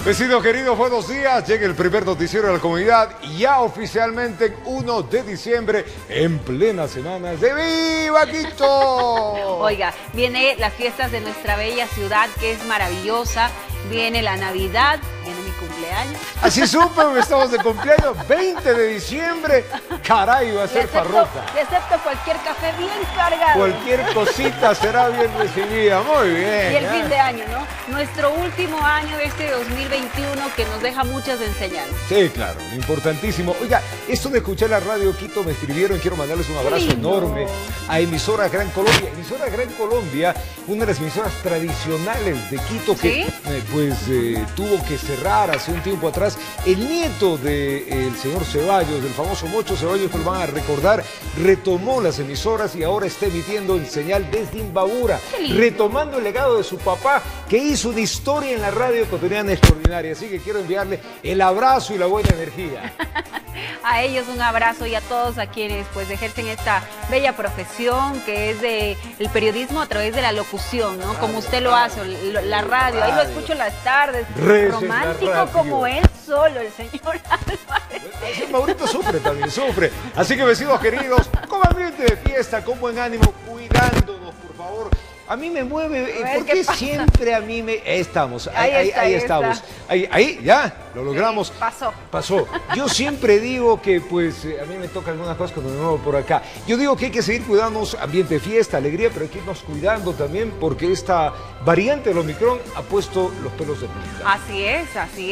Vecinos queridos, buenos días. Llega el primer noticiero de la comunidad, ya oficialmente 1 de diciembre, en plena semana de ¡Viva Quito! Oiga, viene las fiestas de nuestra bella ciudad, que es maravillosa. Viene la Navidad, viene mi cumpleaños. Así supe, estamos de cumpleaños, 20 de diciembre. Caray, va a ser farruca. Excepto cualquier café bien cargado. Cualquier cosita será bien recibida. Muy bien. Y el fin de año, ¿no? Nuestro último año de este 2021 que nos deja muchas enseñanzas. Sí, claro, importantísimo. Oiga, esto de escuchar la radio Quito me escribieron, quiero mandarles un abrazo enorme a Emisora Gran Colombia. Emisora Gran Colombia, una de las emisoras tradicionales de Quito que tuvo que cerrar hace un tiempo atrás. El nieto del señor Ceballos, del famoso Mocho Ceballos, que lo van a recordar, retomó las emisoras y ahora está emitiendo en señal desde Imbabura, retomando el legado de su papá, que hizo una historia en la radio ecuatoriana extraordinaria. Así que quiero enviarle el abrazo y la buena energía. A ellos un abrazo y a todos a quienes pues ejercen esta bella profesión que es el periodismo a través de la locución, ¿no? Como usted lo hace, la radio, ahí lo escucho en las tardes, romántico como él solo, el señor Álvarez. Maurito sufre también, sufre. Así que vecinos queridos, con ambiente de fiesta, con buen ánimo, cuidándonos, por favor. A mí me mueve, ¿por qué siempre a mí me...? Estamos, ahí estamos. Ahí, ya, lo logramos. Pasó. Yo siempre digo que, pues, a mí me toca algunas cosas cuando me muevo por acá. Yo digo que hay que seguir cuidándonos, ambiente de fiesta, alegría, pero hay que irnos cuidando también porque esta variante del Omicron ha puesto los pelos de punta. Así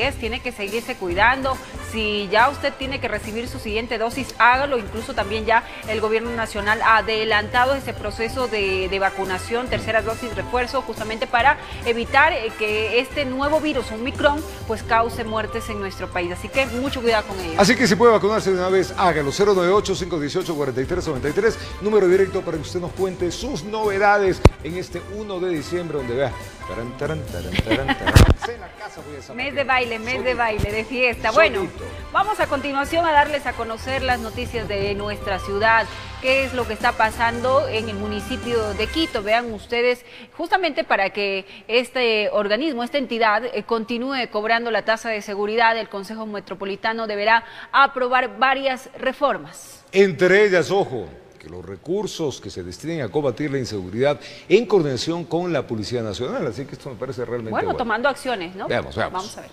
es, tiene que seguirse cuidando. Si ya usted tiene que recibir su siguiente dosis, hágalo. Incluso también ya el gobierno nacional ha adelantado ese proceso de vacunación, terceras dosis, refuerzo, justamente para evitar que este nuevo virus, Omicron, pues cause muertes en nuestro país. Así que mucho cuidado con ello. Así que si puede vacunarse de una vez, hágalo. 098-518-4393, número directo para que usted nos cuente sus novedades en este 1 de diciembre, donde vea. Mes de baile, de fiesta. Bueno, vamos a continuación a darles a conocer las noticias de nuestra ciudad. ¿Qué es lo que está pasando en el municipio de Quito? Vean ustedes, justamente para que este organismo, esta entidad, continúe cobrando la tasa de seguridad, el Consejo Metropolitano deberá aprobar varias reformas. Entre ellas, ojo, que los recursos que se destinen a combatir la inseguridad en coordinación con la Policía Nacional. Así que esto me parece realmente bueno. Tomando acciones, ¿no? Veamos. Vamos a ver.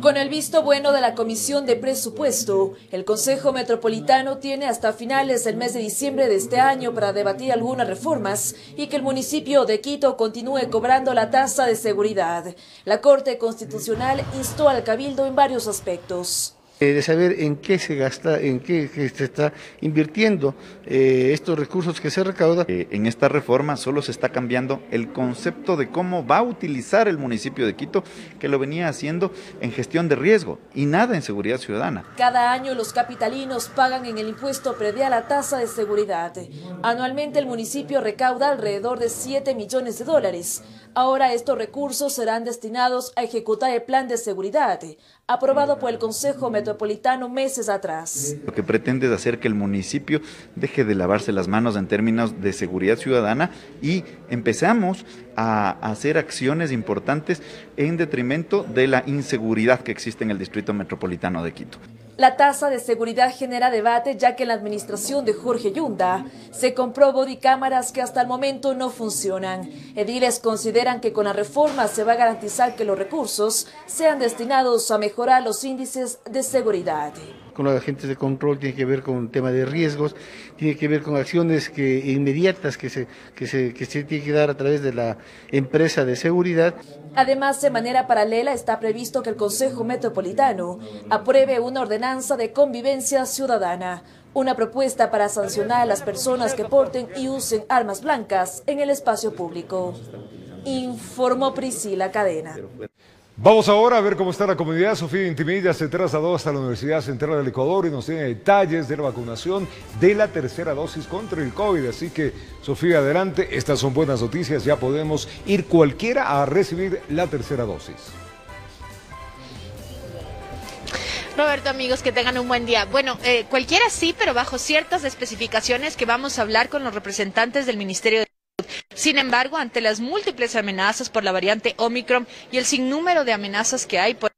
Con el visto bueno de la Comisión de Presupuesto, el Consejo Metropolitano tiene hasta finales del mes de diciembre de este año para debatir algunas reformas y que el municipio de Quito continúe cobrando la tasa de seguridad. La Corte Constitucional instó al Cabildo en varios aspectos. De saber en qué se gasta, en qué se está invirtiendo estos recursos que se recaudan. En esta reforma solo se está cambiando el concepto de cómo va a utilizar el municipio de Quito, que lo venía haciendo en gestión de riesgo y nada en seguridad ciudadana. Cada año los capitalinos pagan en el impuesto predial la tasa de seguridad. Anualmente el municipio recauda alrededor de 7 millones de dólares. Ahora estos recursos serán destinados a ejecutar el plan de seguridad, aprobado por el Consejo Metropolitano meses atrás. Lo que pretende es hacer que el municipio deje de lavarse las manos en términos de seguridad ciudadana y empezamos a hacer acciones importantes en detrimento de la inseguridad que existe en el Distrito Metropolitano de Quito. La tasa de seguridad genera debate ya que en la administración de Jorge Yunda se compró bodycámaras que hasta el momento no funcionan. Ediles consideran que con la reforma se va a garantizar que los recursos sean destinados a mejorar los índices de seguridad. Con los agentes de control tiene que ver con un tema de riesgos, tiene que ver con acciones inmediatas que se tiene que dar a través de la empresa de seguridad. Además, de manera paralela está previsto que el Consejo Metropolitano apruebe una ordenanza de convivencia ciudadana, una propuesta para sancionar a las personas que porten y usen armas blancas en el espacio público. Informó Priscila Cadena. Vamos ahora a ver cómo está la comunidad. Sofía Intimilla se trasladó hasta la Universidad Central del Ecuador y nos tiene detalles de la vacunación de la tercera dosis contra el COVID. Así que, Sofía, adelante. Estas son buenas noticias. Ya podemos ir cualquiera a recibir la tercera dosis. Roberto, amigos, que tengan un buen día. Bueno, cualquiera sí, pero bajo ciertas especificaciones que vamos a hablar con los representantes del Ministerio de Salud. Sin embargo, ante las múltiples amenazas por la variante Omicron y el sinnúmero de amenazas que hay por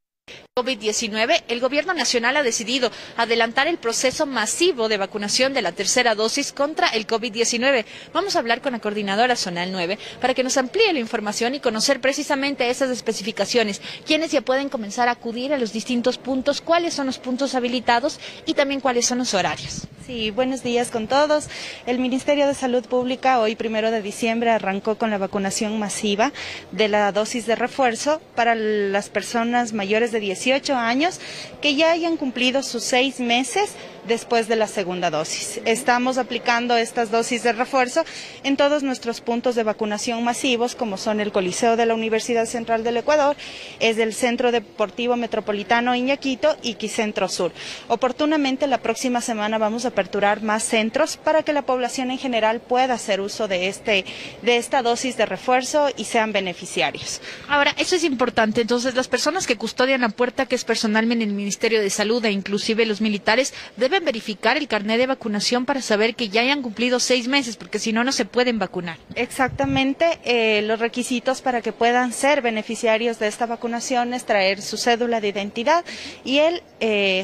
COVID-19, el Gobierno Nacional ha decidido adelantar el proceso masivo de vacunación de la tercera dosis contra el COVID-19. Vamos a hablar con la coordinadora zonal 9 para que nos amplíe la información y conocer precisamente esas especificaciones, quiénes ya pueden comenzar a acudir a los distintos puntos, cuáles son los puntos habilitados y también cuáles son los horarios. Sí, buenos días con todos. El Ministerio de Salud Pública hoy 1 de diciembre arrancó con la vacunación masiva de la dosis de refuerzo para las personas mayores de 18 años que ya hayan cumplido sus 6 meses después de la segunda dosis. Estamos aplicando estas dosis de refuerzo en todos nuestros puntos de vacunación masivos, como son el Coliseo de la Universidad Central del Ecuador, es el Centro Deportivo Metropolitano Iñaquito y Quicentro Sur. Oportunamente la próxima semana vamos a aperturar más centros para que la población en general pueda hacer uso de esta dosis de refuerzo y sean beneficiarios. Ahora, eso es importante. Entonces, las personas que custodian la puerta, que es personalmente el Ministerio de Salud e inclusive los militares, deben verificar el carnet de vacunación para saber que ya hayan cumplido 6 meses, porque si no, no se pueden vacunar. Exactamente, los requisitos para que puedan ser beneficiarios de esta vacunación es traer su cédula de identidad y el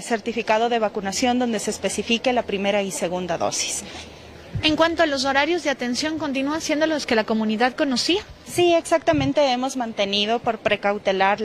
certificado de vacunación donde se especifique la primera y segunda dosis. En cuanto a los horarios de atención, ¿continúan siendo los que la comunidad conocía? Sí, exactamente, hemos mantenido por precautelar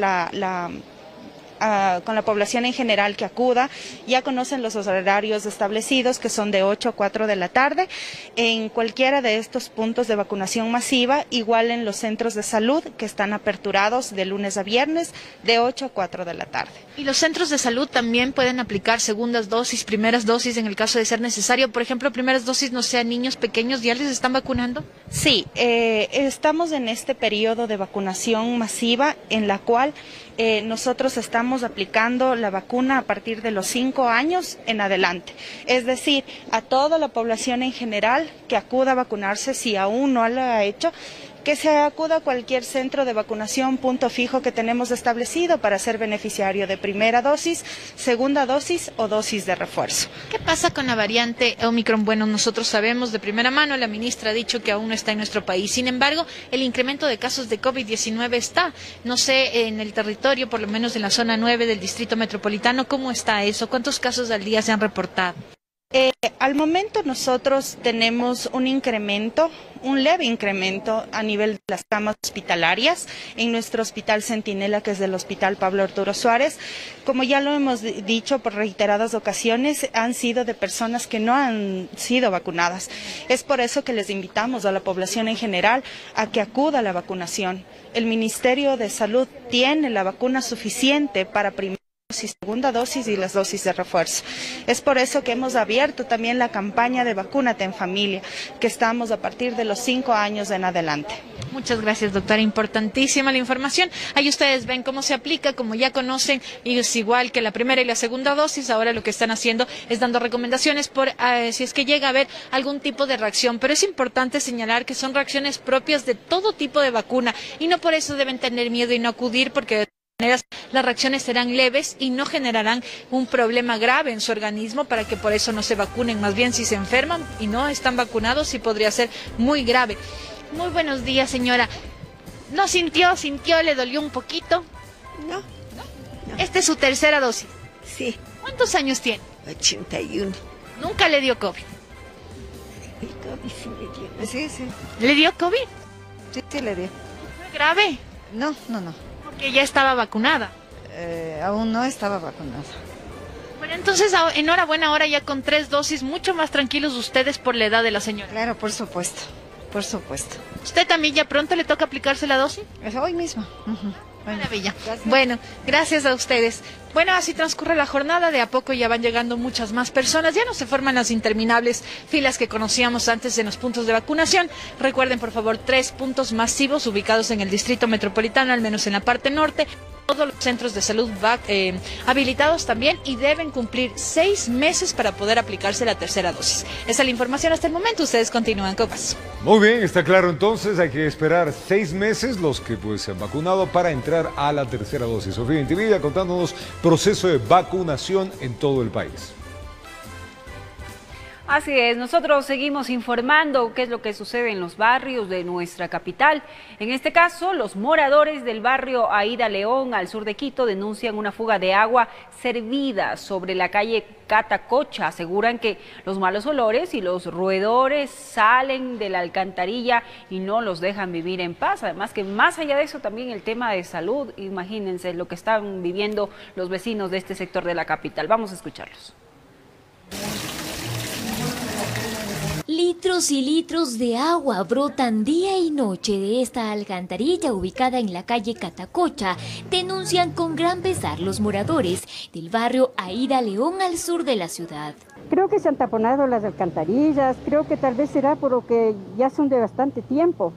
con la población en general que acuda. Ya conocen los horarios establecidos, que son de 8 a 4 de la tarde, en cualquiera de estos puntos de vacunación masiva, igual en los centros de salud que están aperturados de lunes a viernes, de 8 a 4 de la tarde. ¿Y los centros de salud también pueden aplicar segundas dosis, primeras dosis en el caso de ser necesario? Por ejemplo, primeras dosis, no sé, a niños pequeños, ¿ya les están vacunando? Sí, estamos en este periodo de vacunación masiva en la cual nosotros estamos aplicando la vacuna a partir de los 5 años en adelante. Es decir, a toda la población en general que acuda a vacunarse, si aún no lo ha hecho, que se acuda a cualquier centro de vacunación, punto fijo que tenemos establecido para ser beneficiario de primera dosis, segunda dosis o dosis de refuerzo. ¿Qué pasa con la variante Omicron? Bueno, nosotros sabemos de primera mano, la ministra ha dicho que aún no está en nuestro país. Sin embargo, el incremento de casos de COVID-19 está, no sé, en el territorio, por lo menos en la zona 9 del Distrito Metropolitano, ¿cómo está eso? ¿Cuántos casos al día se han reportado? Al momento nosotros tenemos un leve incremento a nivel de las camas hospitalarias en nuestro Hospital Centinela, que es del Hospital Pablo Arturo Suárez. Como ya lo hemos dicho por reiteradas ocasiones, han sido de personas que no han sido vacunadas. Es por eso que les invitamos a la población en general a que acuda a la vacunación. El Ministerio de Salud tiene la vacuna suficiente para primera dosis, segunda dosis y las dosis de refuerzo. Es por eso que hemos abierto también la campaña de Vacúnate en Familia, que estamos a partir de los 5 años en adelante. Muchas gracias, doctora. Importantísima la información. Ahí ustedes ven cómo se aplica, como ya conocen, y es igual que la primera y la segunda dosis. Ahora lo que están haciendo es dando recomendaciones por si es que llega a haber algún tipo de reacción. Pero es importante señalar que son reacciones propias de todo tipo de vacuna y no por eso deben tener miedo y no acudir, porque las reacciones serán leves y no generarán un problema grave en su organismo para que por eso no se vacunen. Más bien, si se enferman y no están vacunados, sí podría ser muy grave. Muy buenos días, señora. ¿No sintió? ¿Le dolió un poquito? No. ¿Esta es su tercera dosis? Sí. ¿Cuántos años tiene? 81. ¿Nunca le dio COVID? El COVID sí me dio. Sí. ¿Le dio COVID? Sí le dio. ¿Fue grave? No. Que ya estaba vacunada. Aún no estaba vacunada. Bueno, entonces enhorabuena, ahora ya con 3 dosis, mucho más tranquilos ustedes por la edad de la señora. Claro, por supuesto. ¿Usted también ya pronto le toca aplicarse la dosis? Es hoy mismo. Maravilla. Bueno, gracias a ustedes. Bueno, así transcurre la jornada, de a poco ya van llegando muchas más personas, ya no se forman las interminables filas que conocíamos antes en los puntos de vacunación. Recuerden, por favor, 3 puntos masivos ubicados en el Distrito Metropolitano, al menos en la parte norte. Todos los centros de salud habilitados también y deben cumplir 6 meses para poder aplicarse la tercera dosis. Esa es la información hasta el momento. Ustedes continúan con más. Muy bien, está claro entonces. Hay que esperar 6 meses los que se han vacunado para entrar a la tercera dosis. Sofía Intimilla contándonos proceso de vacunación en todo el país. Así es, nosotros seguimos informando qué es lo que sucede en los barrios de nuestra capital. En este caso, los moradores del barrio Aida León, al sur de Quito, denuncian una fuga de agua servida sobre la calle Catacocha. Aseguran que los malos olores y los roedores salen de la alcantarilla y no los dejan vivir en paz. Además que más allá de eso también el tema de salud, imagínense lo que están viviendo los vecinos de este sector de la capital. Vamos a escucharlos. Litros y litros de agua brotan día y noche de esta alcantarilla ubicada en la calle Catacocha, denuncian con gran pesar los moradores del barrio Aida León al sur de la ciudad. Creo que se han taponado las alcantarillas, creo que tal vez será porque ya son de bastante tiempo,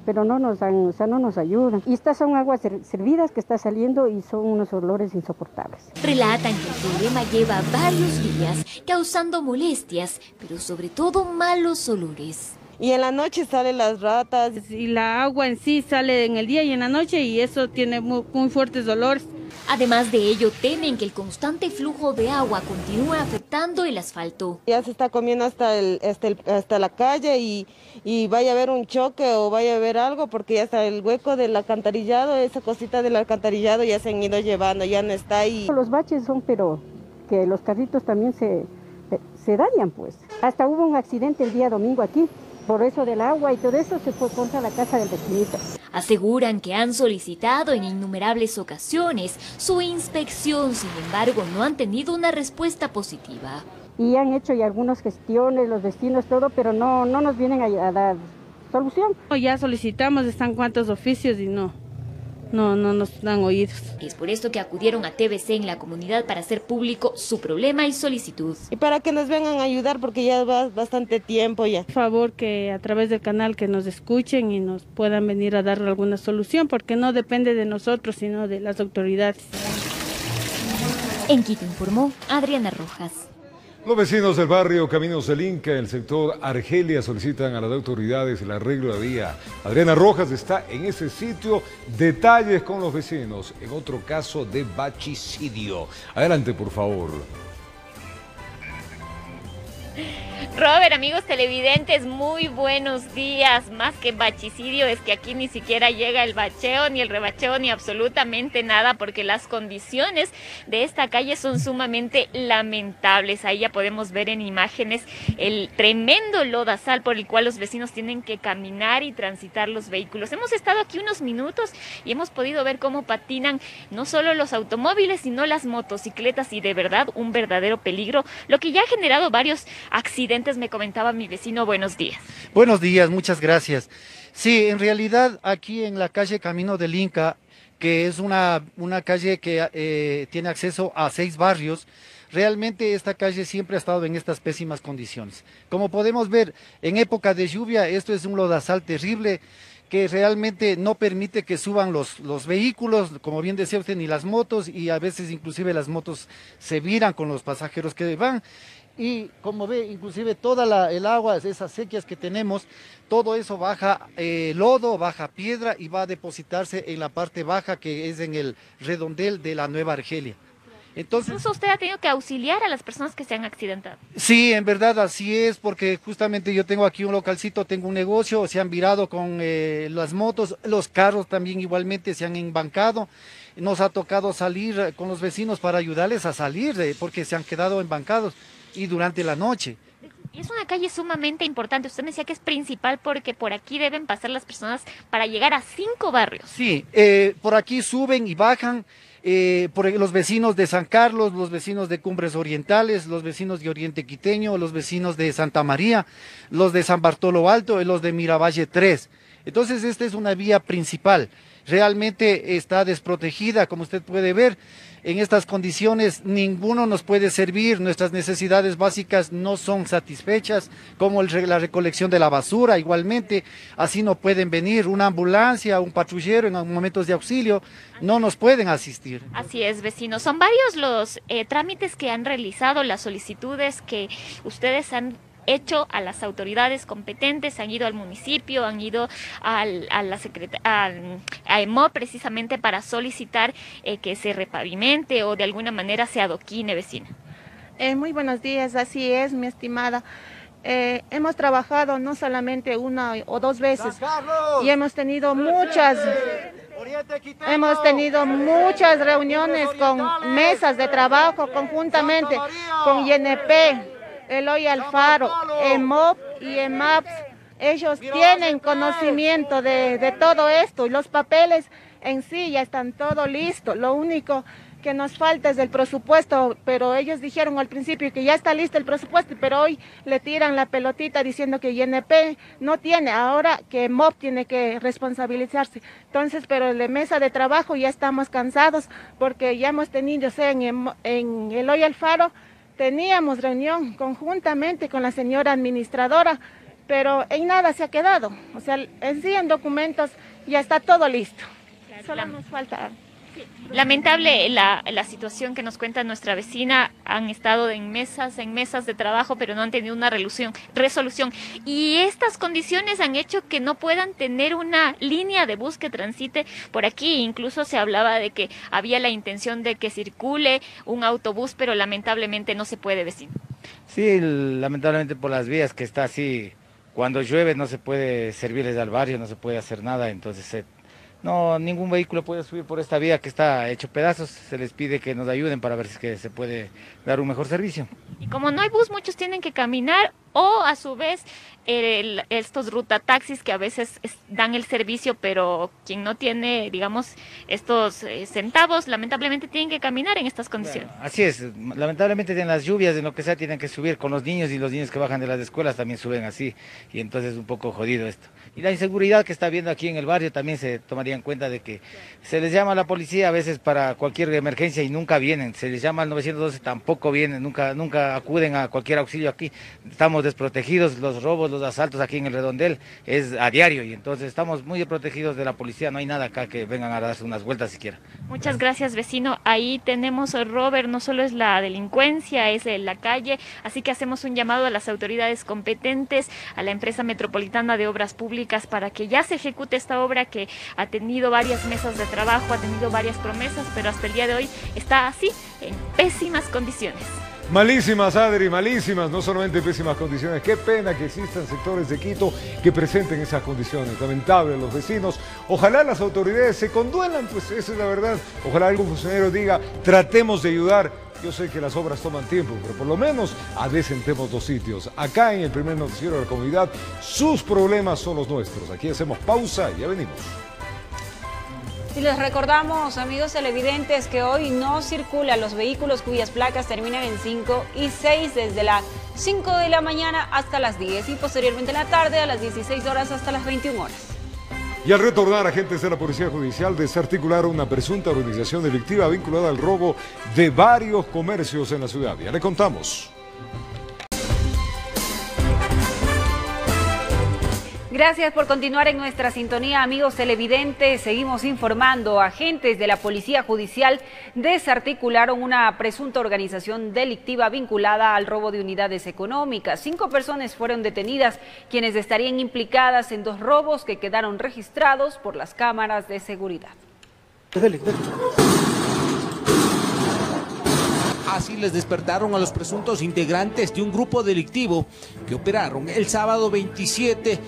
pero no nos dan, o sea, no nos ayudan. Y estas son aguas servidas que está saliendo y son unos olores insoportables. Relatan que el problema lleva varios días, causando molestias, pero sobre todo malos olores. Y en la noche salen las ratas. Y la agua en sí sale en el día y en la noche y eso tiene muy fuertes olores. Además de ello, temen que el constante flujo de agua continúe afectando el asfalto. Ya se está comiendo hasta la calle y vaya a haber un choque o vaya a haber algo porque ya está el hueco del alcantarillado, esa cosita del alcantarillado ya se han ido llevando, ya no está ahí. Los baches son, pero que los carritos también se dañan pues. Hasta hubo un accidente el día domingo aquí. Por eso del agua y todo eso se fue contra la casa del vecinito. Aseguran que han solicitado en innumerables ocasiones su inspección, sin embargo no han tenido una respuesta positiva. Y han hecho ya algunas gestiones, los vecinos, todo, pero no nos vienen a dar solución. Ya solicitamos, están cuantos oficios y no nos dan oídos. Es por esto que acudieron a TVC en la comunidad para hacer público su problema y solicitud. Y para que nos vengan a ayudar porque ya va bastante tiempo ya. Por favor que a través del canal que nos escuchen y nos puedan venir a dar alguna solución porque no depende de nosotros sino de las autoridades. En Quito informó Adriana Rojas. Los vecinos del barrio Caminos del Inca, en el sector Argelia, solicitan a las autoridades el arreglo de vía. Adriana Rojas está en ese sitio. Detalles con los vecinos en otro caso de bachicidio. Adelante, por favor. Robert, amigos televidentes, muy buenos días. Más que bachicidio es que aquí ni siquiera llega el bacheo, ni el rebacheo, ni absolutamente nada, porque las condiciones de esta calle son sumamente lamentables. Ahí ya podemos ver en imágenes el tremendo lodazal por el cual los vecinos tienen que caminar y transitar los vehículos. Hemos estado aquí unos minutos y hemos podido ver cómo patinan no solo los automóviles, sino las motocicletas, y de verdad un verdadero peligro, lo que ya ha generado varios accidentes. Me comentaba mi vecino. Buenos días. Buenos días, muchas gracias. Sí, en realidad aquí en la calle Camino del Inca, que es una calle que tiene acceso a 6 barrios, realmente esta calle siempre ha estado en estas pésimas condiciones. Como podemos ver, en época de lluvia esto es un lodazal terrible que realmente no permite que suban los vehículos, como bien decía usted, ni las motos, y a veces inclusive las motos se viran con los pasajeros que van. Y como ve, inclusive toda el agua, esas sequías que tenemos, todo eso baja lodo, baja piedra y va a depositarse en la parte baja que es en el redondel de la Nueva Argelia. Entonces, incluso usted ha tenido que auxiliar a las personas que se han accidentado. Sí, en verdad así es, porque justamente yo tengo aquí un localcito, tengo un negocio, se han virado con las motos, los carros también igualmente se han embancado. Nos ha tocado salir con los vecinos para ayudarles a salir, porque se han quedado embancados. Y durante la noche. Y es una calle sumamente importante. Usted me decía que es principal porque por aquí deben pasar las personas para llegar a 5 barrios. Sí, por aquí suben y bajan por los vecinos de San Carlos, los vecinos de Cumbres Orientales, los vecinos de Oriente Quiteño, los vecinos de Santa María, los de San Bartolo Alto y los de Miravalle 3. Entonces esta es una vía principal. Realmente está desprotegida, como usted puede ver. En estas condiciones ninguno nos puede servir, nuestras necesidades básicas no son satisfechas, como la recolección de la basura, igualmente, así no pueden venir una ambulancia, un patrullero en momentos de auxilio, no nos pueden asistir. Así es, vecinos, son varios los trámites que han realizado, las solicitudes que ustedes han hecho a las autoridades competentes, han ido al municipio, han ido a EMO precisamente para solicitar que se repavimente o de alguna manera se adoquine, vecina. Muy buenos días, así es, mi estimada. Hemos trabajado no solamente una o dos veces y hemos tenido muchas reuniones con mesas de trabajo conjuntamente con INP, Eloy Alfaro, EMOP y EMAPS. Ellos tienen conocimiento de todo esto y los papeles en sí ya están todo listo. Lo único que nos falta es el presupuesto, pero ellos dijeron al principio que ya está listo el presupuesto, pero hoy le tiran la pelotita diciendo que INP no tiene, ahora que MOP tiene que responsabilizarse. Entonces, pero de mesa de trabajo ya estamos cansados porque ya hemos tenido, en Eloy Alfaro, teníamos reunión conjuntamente con la señora administradora, pero en nada se ha quedado. O sea, en sí en documentos ya está todo listo. Solo nos falta... Lamentable la situación que nos cuenta nuestra vecina. Han estado en mesas de trabajo, pero no han tenido una resolución. Y estas condiciones han hecho que no puedan tener una línea de bus que transite por aquí. Incluso se hablaba de que había la intención de que circule un autobús, pero lamentablemente no se puede, vecino. Sí, lamentablemente por las vías que está así. Cuando llueve no se puede servirles al barrio, no se puede hacer nada, entonces no, ningún vehículo puede subir por esta vía que está hecho pedazos. Se les pide que nos ayuden para ver si es que se puede dar un mejor servicio. Y como no hay bus, muchos tienen que caminar o a su vez estos rutataxis que a veces dan el servicio, pero quien no tiene, digamos, estos centavos, lamentablemente tienen que caminar en estas condiciones. Bueno, así es, lamentablemente en las lluvias, en lo que sea, tienen que subir con los niños y los niños que bajan de las escuelas también suben así y entonces es un poco jodido esto. Y la inseguridad que está habiendo aquí en el barrio también se tomaría en cuenta de que se les llama a la policía a veces para cualquier emergencia y nunca vienen, se les llama al 912, tampoco vienen, nunca acuden a cualquier auxilio aquí. Estamos desprotegidos, los robos, los asaltos aquí en el Redondel es a diario y entonces estamos muy protegidos de la policía, no hay nada acá que vengan a darse unas vueltas siquiera. Muchas gracias, vecino. Ahí tenemos, Robert, no solo es la delincuencia, es la calle, así que hacemos un llamado a las autoridades competentes, a la empresa metropolitana de obras públicas para que ya se ejecute esta obra que ha tenido varias mesas de trabajo, ha tenido varias promesas, pero hasta el día de hoy está así, en pésimas condiciones. Malísimas, Adri, malísimas, no solamente pésimas condiciones. Qué pena que existan sectores de Quito que presenten esas condiciones. Lamentable, los vecinos. Ojalá las autoridades se conduelan, pues esa es la verdad. Ojalá algún funcionario diga, tratemos de ayudar. Yo sé que las obras toman tiempo, pero por lo menos adecentemos los sitios. Acá en el primer noticiero de la comunidad, sus problemas son los nuestros. Aquí hacemos pausa y ya venimos. Y les recordamos, amigos televidentes, que hoy no circulan los vehículos cuyas placas terminan en 5 y 6 desde las 5 de la mañana hasta las 10 y posteriormente en la tarde a las 16 horas hasta las 21 horas. Y al retornar, agentes de la Policía Judicial desarticularon una presunta organización delictiva vinculada al robo de varios comercios en la ciudad. Ya le contamos. Gracias por continuar en nuestra sintonía, amigos televidentes. Seguimos informando. Agentes de la Policía Judicial desarticularon una presunta organización delictiva vinculada al robo de unidades económicas. 5 personas fueron detenidas, quienes estarían implicadas en 2 robos que quedaron registrados por las cámaras de seguridad. Así les despertaron a los presuntos integrantes de un grupo delictivo que operaron el sábado 27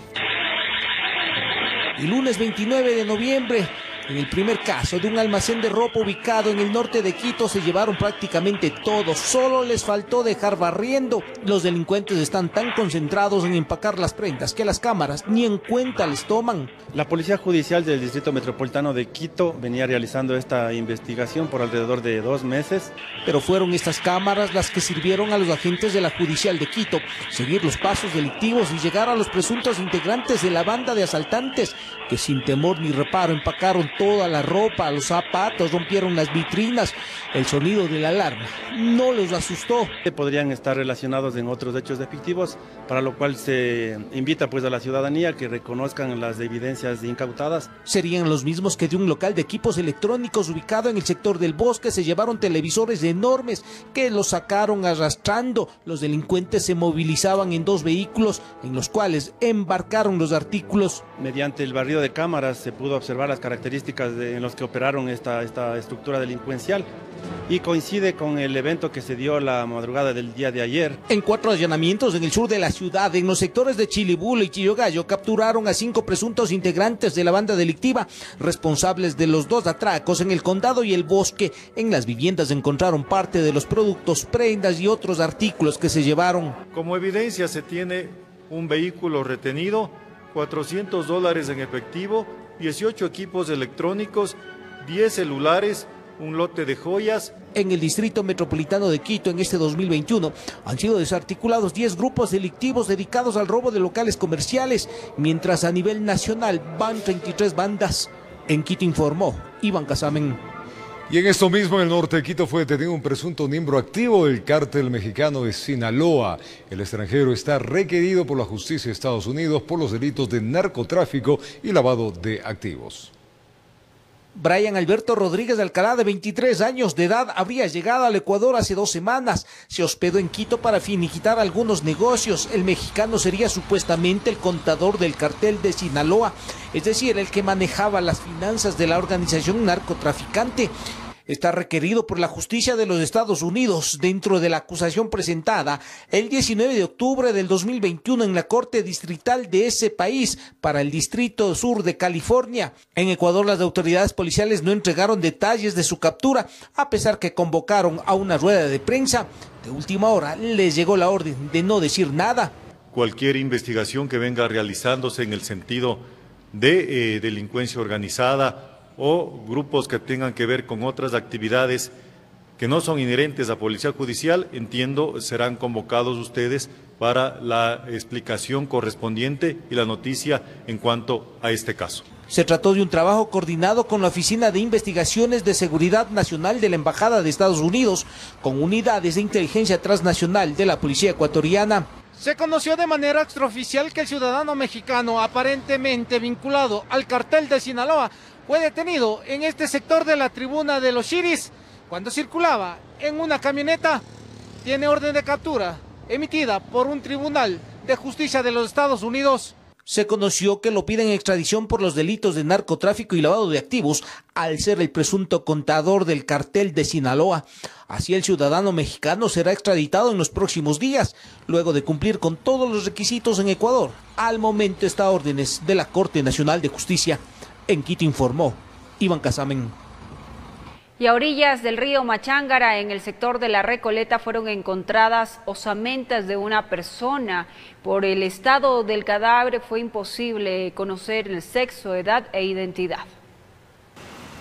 y lunes 29 de noviembre. En el primer caso de un almacén de ropa ubicado en el norte de Quito se llevaron prácticamente todo, solo les faltó dejar barriendo. Los delincuentes están tan concentrados en empacar las prendas que las cámaras ni en cuenta les toman. La Policía Judicial del Distrito Metropolitano de Quito venía realizando esta investigación por alrededor de 2 meses. Pero fueron estas cámaras las que sirvieron a los agentes de la Judicial de Quito seguir los pasos delictivos y llegar a los presuntos integrantes de la banda de asaltantes que sin temor ni reparo empacaron toda la ropa, los zapatos, rompieron las vitrinas. El sonido de la alarma no los asustó. Podrían estar relacionados en otros hechos delictivos, para lo cual se invita pues a la ciudadanía que reconozcan las evidencias incautadas. Serían los mismos que de un local de equipos electrónicos ubicado en el sector del Bosque se llevaron televisores enormes que los sacaron arrastrando. Los delincuentes se movilizaban en 2 vehículos en los cuales embarcaron los artículos. Mediante el barrido de cámaras se pudo observar las características en los que operaron esta estructura delincuencial. y coincide con el evento que se dio la madrugada del día de ayer. En 4 allanamientos en el sur de la ciudad, en los sectores de Chilibulo y Chillogallo, capturaron a 5 presuntos integrantes de la banda delictiva, responsables de los 2 atracos en el Condado y el Bosque. En las viviendas encontraron parte de los productos, prendas y otros artículos que se llevaron. Como evidencia se tiene un vehículo retenido, $400 en efectivo, 18 equipos electrónicos, 10 celulares, un lote de joyas. En el Distrito Metropolitano de Quito, en este 2021, han sido desarticulados 10 grupos delictivos dedicados al robo de locales comerciales, mientras a nivel nacional van 33 bandas. En Quito informó Iván Casamen. Y en esto mismo, en el norte de Quito, fue detenido un presunto miembro activo del cártel mexicano de Sinaloa. El extranjero está requerido por la justicia de Estados Unidos por los delitos de narcotráfico y lavado de activos. Brian Alberto Rodríguez de Alcalá, de 23 años de edad, habría llegado al Ecuador hace 2 semanas. Se hospedó en Quito para finiquitar algunos negocios. El mexicano sería supuestamente el contador del cartel de Sinaloa, es decir, el que manejaba las finanzas de la organización narcotraficante. Está requerido por la justicia de los Estados Unidos dentro de la acusación presentada el 19 de octubre del 2021 en la Corte Distrital de ese país para el Distrito Sur de California. En Ecuador, las autoridades policiales no entregaron detalles de su captura, a pesar que convocaron a una rueda de prensa. De última hora les llegó la orden de no decir nada. Cualquier investigación que venga realizándose en el sentido de delincuencia organizada o grupos que tengan que ver con otras actividades que no son inherentes a Policía Judicial, entiendo, serán convocados ustedes para la explicación correspondiente y la noticia en cuanto a este caso. Se trató de un trabajo coordinado con la Oficina de Investigaciones de Seguridad Nacional de la Embajada de Estados Unidos, con unidades de inteligencia transnacional de la Policía Ecuatoriana. Se conoció de manera extraoficial que el ciudadano mexicano, aparentemente vinculado al cartel de Sinaloa, fue detenido en este sector de la tribuna de los Chiris cuando circulaba en una camioneta. Tiene orden de captura emitida por un tribunal de justicia de los Estados Unidos. Se conoció que lo piden extradición por los delitos de narcotráfico y lavado de activos al ser el presunto contador del cartel de Sinaloa. Así el ciudadano mexicano será extraditado en los próximos días, luego de cumplir con todos los requisitos en Ecuador. Al momento está a órdenes de la Corte Nacional de Justicia. En Quito informó Iván Casamen. Y a orillas del río Machángara, en el sector de La Recoleta, fueron encontradas osamentas de una persona. Por el estado del cadáver fue imposible conocer el sexo, edad e identidad.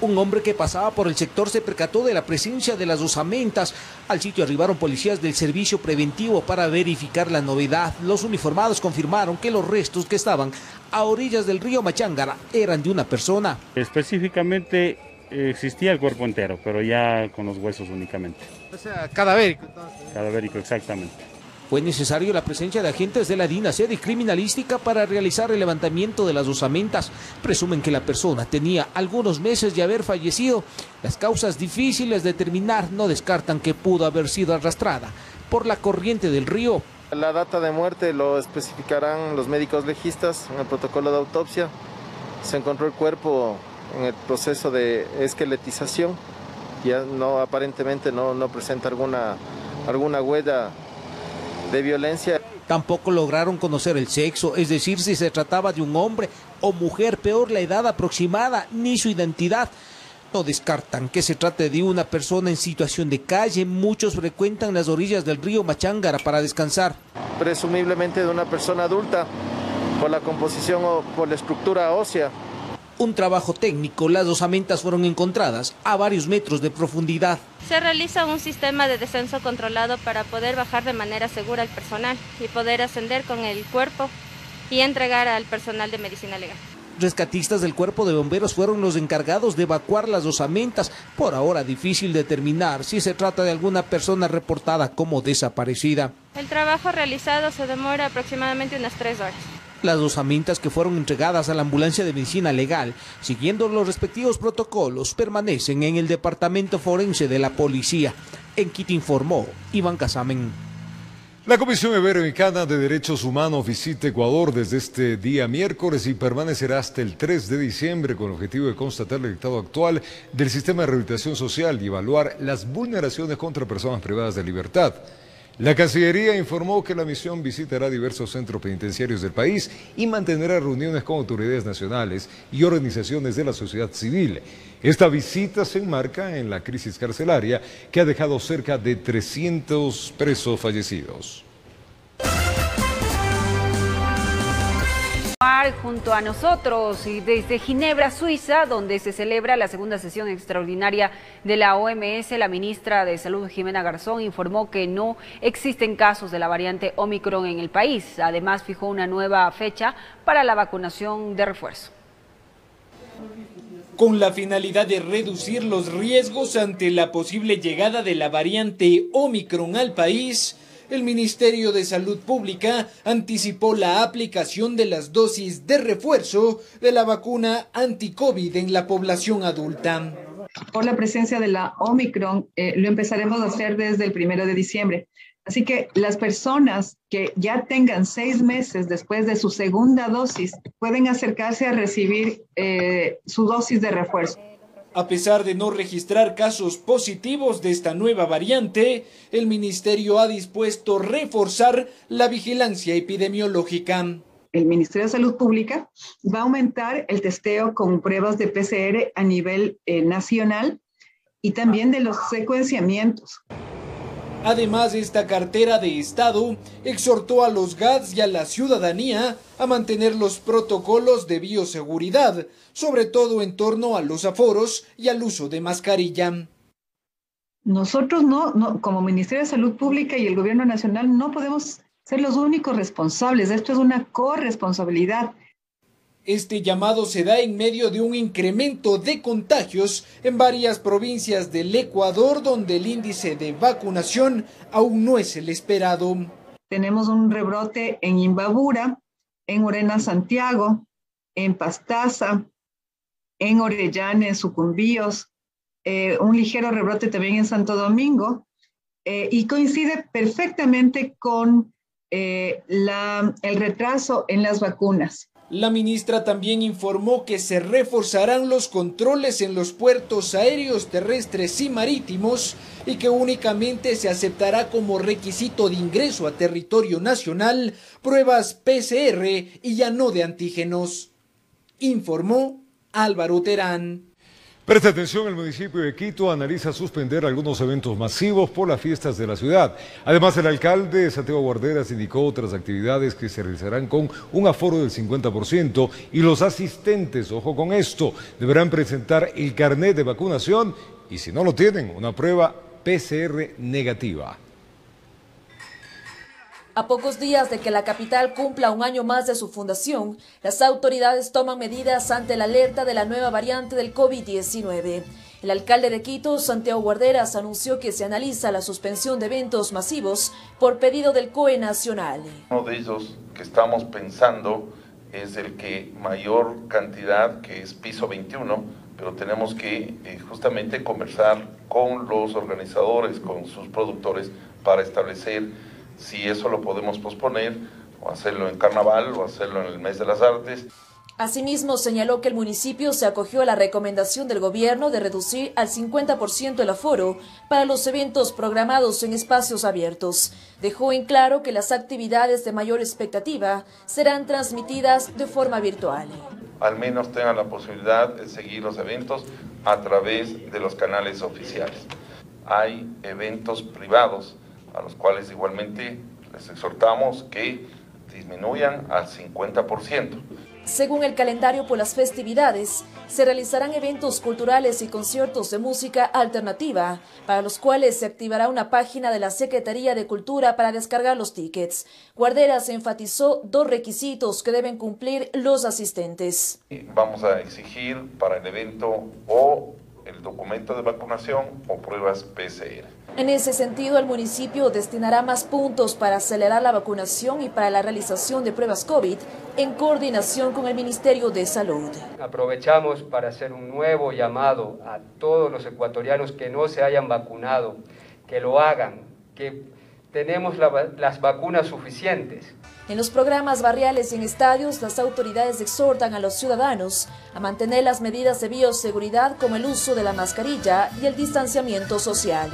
Un hombre que pasaba por el sector se percató de la presencia de las osamentas. Al sitio arribaron policías del servicio preventivo para verificar la novedad. Los uniformados confirmaron que los restos que estaban a orillas del río Machángara eran de una persona. Específicamente existía el cuerpo entero, pero ya con los huesos únicamente. O sea, cadavérico. Cadavérico, exactamente. Fue necesario la presencia de agentes de la DINASED y criminalística para realizar el levantamiento de las osamentas. Presumen que la persona tenía algunos meses de haber fallecido. Las causas difíciles de determinar no descartan que pudo haber sido arrastrada por la corriente del río. La data de muerte lo especificarán los médicos legistas en el protocolo de autopsia. Se encontró el cuerpo en el proceso de esqueletización. Ya no, aparentemente no presenta alguna huella de violencia. Tampoco lograron conocer el sexo, es decir, si se trataba de un hombre o mujer, peor la edad aproximada, ni su identidad. No descartan que se trate de una persona en situación de calle. Muchos frecuentan las orillas del río Machángara para descansar. Presumiblemente de una persona adulta, por la composición o por la estructura ósea. Un trabajo técnico, las osamentas fueron encontradas a varios metros de profundidad. Se realiza un sistema de descenso controlado para poder bajar de manera segura al personal y poder ascender con el cuerpo y entregar al personal de medicina legal. Rescatistas del cuerpo de bomberos fueron los encargados de evacuar las osamentas. Por ahora difícil determinar si se trata de alguna persona reportada como desaparecida. El trabajo realizado se demora aproximadamente unas 3 horas. Las osamentas que fueron entregadas a la ambulancia de medicina legal, siguiendo los respectivos protocolos, permanecen en el departamento forense de la policía. En Quito informó Iván Casamen. La Comisión Iberoamericana de Derechos Humanos visita Ecuador desde este día miércoles y permanecerá hasta el 3 de diciembre con el objetivo de constatar el estado actual del sistema de rehabilitación social y evaluar las vulneraciones contra personas privadas de libertad. La Cancillería informó que la misión visitará diversos centros penitenciarios del país y mantendrá reuniones con autoridades nacionales y organizaciones de la sociedad civil. Esta visita se enmarca en la crisis carcelaria que ha dejado cerca de 300 presos fallecidos. Junto a nosotros y desde Ginebra, Suiza, donde se celebra la segunda sesión extraordinaria de la OMS, la ministra de Salud, Jimena Garzón, informó que no existen casos de la variante Omicron en el país. Además, fijó una nueva fecha para la vacunación de refuerzo. Con la finalidad de reducir los riesgos ante la posible llegada de la variante Omicron al país, el Ministerio de Salud Pública anticipó la aplicación de las dosis de refuerzo de la vacuna anti-COVID en la población adulta. Por la presencia de la Omicron, lo empezaremos a hacer desde el 1 de diciembre. Así que las personas que ya tengan 6 meses después de su segunda dosis pueden acercarse a recibir su dosis de refuerzo. A pesar de no registrar casos positivos de esta nueva variante, el Ministerio ha dispuesto reforzar la vigilancia epidemiológica. El Ministerio de Salud Pública va a aumentar el testeo con pruebas de PCR a nivel nacional y también de los secuenciamientos. Además, esta cartera de Estado exhortó a los GATS y a la ciudadanía a mantener los protocolos de bioseguridad, sobre todo en torno a los aforos y al uso de mascarilla. Nosotros como Ministerio de Salud Pública y el Gobierno Nacional no podemos ser los únicos responsables. Esto es una corresponsabilidad. Este llamado se da en medio de un incremento de contagios en varias provincias del Ecuador, donde el índice de vacunación aún no es el esperado. Tenemos un rebrote en Imbabura, en Orena, Santiago, en Pastaza, en Orellana, en Sucumbíos, un ligero rebrote también en Santo Domingo, y coincide perfectamente con el retraso en las vacunas. La ministra también informó que se reforzarán los controles en los puertos aéreos, terrestres y marítimos y que únicamente se aceptará como requisito de ingreso a territorio nacional pruebas PCR y ya no de antígenos. Informó Álvaro Terán. Presta atención, el municipio de Quito analiza suspender algunos eventos masivos por las fiestas de la ciudad. Además, el alcalde Santiago Guarderas indicó otras actividades que se realizarán con un aforo del 50% y los asistentes, ojo con esto, deberán presentar el carnet de vacunación y si no lo tienen, una prueba PCR negativa. A pocos días de que la capital cumpla un año más de su fundación, las autoridades toman medidas ante la alerta de la nueva variante del COVID-19. El alcalde de Quito, Santiago Guarderas, anunció que se analiza la suspensión de eventos masivos por pedido del COE nacional. Uno de ellos que estamos pensando es el que mayor cantidad, que es piso 21, pero tenemos que justamente conversar con los organizadores, con sus productores, para establecer si eso lo podemos posponer, o hacerlo en carnaval, o hacerlo en el mes de las artes. Asimismo, señaló que el municipio se acogió a la recomendación del gobierno de reducir al 50% el aforo para los eventos programados en espacios abiertos. Dejó en claro que las actividades de mayor expectativa serán transmitidas de forma virtual. Al menos tengan la posibilidad de seguir los eventos a través de los canales oficiales. Hay eventos privados a los cuales igualmente les exhortamos que disminuyan al 50%. Según el calendario por las festividades, se realizarán eventos culturales y conciertos de música alternativa, para los cuales se activará una página de la Secretaría de Cultura para descargar los tickets. Guarderas enfatizó 2 requisitos que deben cumplir los asistentes. Vamos a exigir para el evento o el documento de vacunación o pruebas PCR. En ese sentido, el municipio destinará más puntos para acelerar la vacunación y para la realización de pruebas COVID en coordinación con el Ministerio de Salud. Aprovechamos para hacer un nuevo llamado a todos los ecuatorianos que no se hayan vacunado, que lo hagan, que tenemos las vacunas suficientes. En los programas barriales y en estadios, las autoridades exhortan a los ciudadanos a mantener las medidas de bioseguridad como el uso de la mascarilla y el distanciamiento social.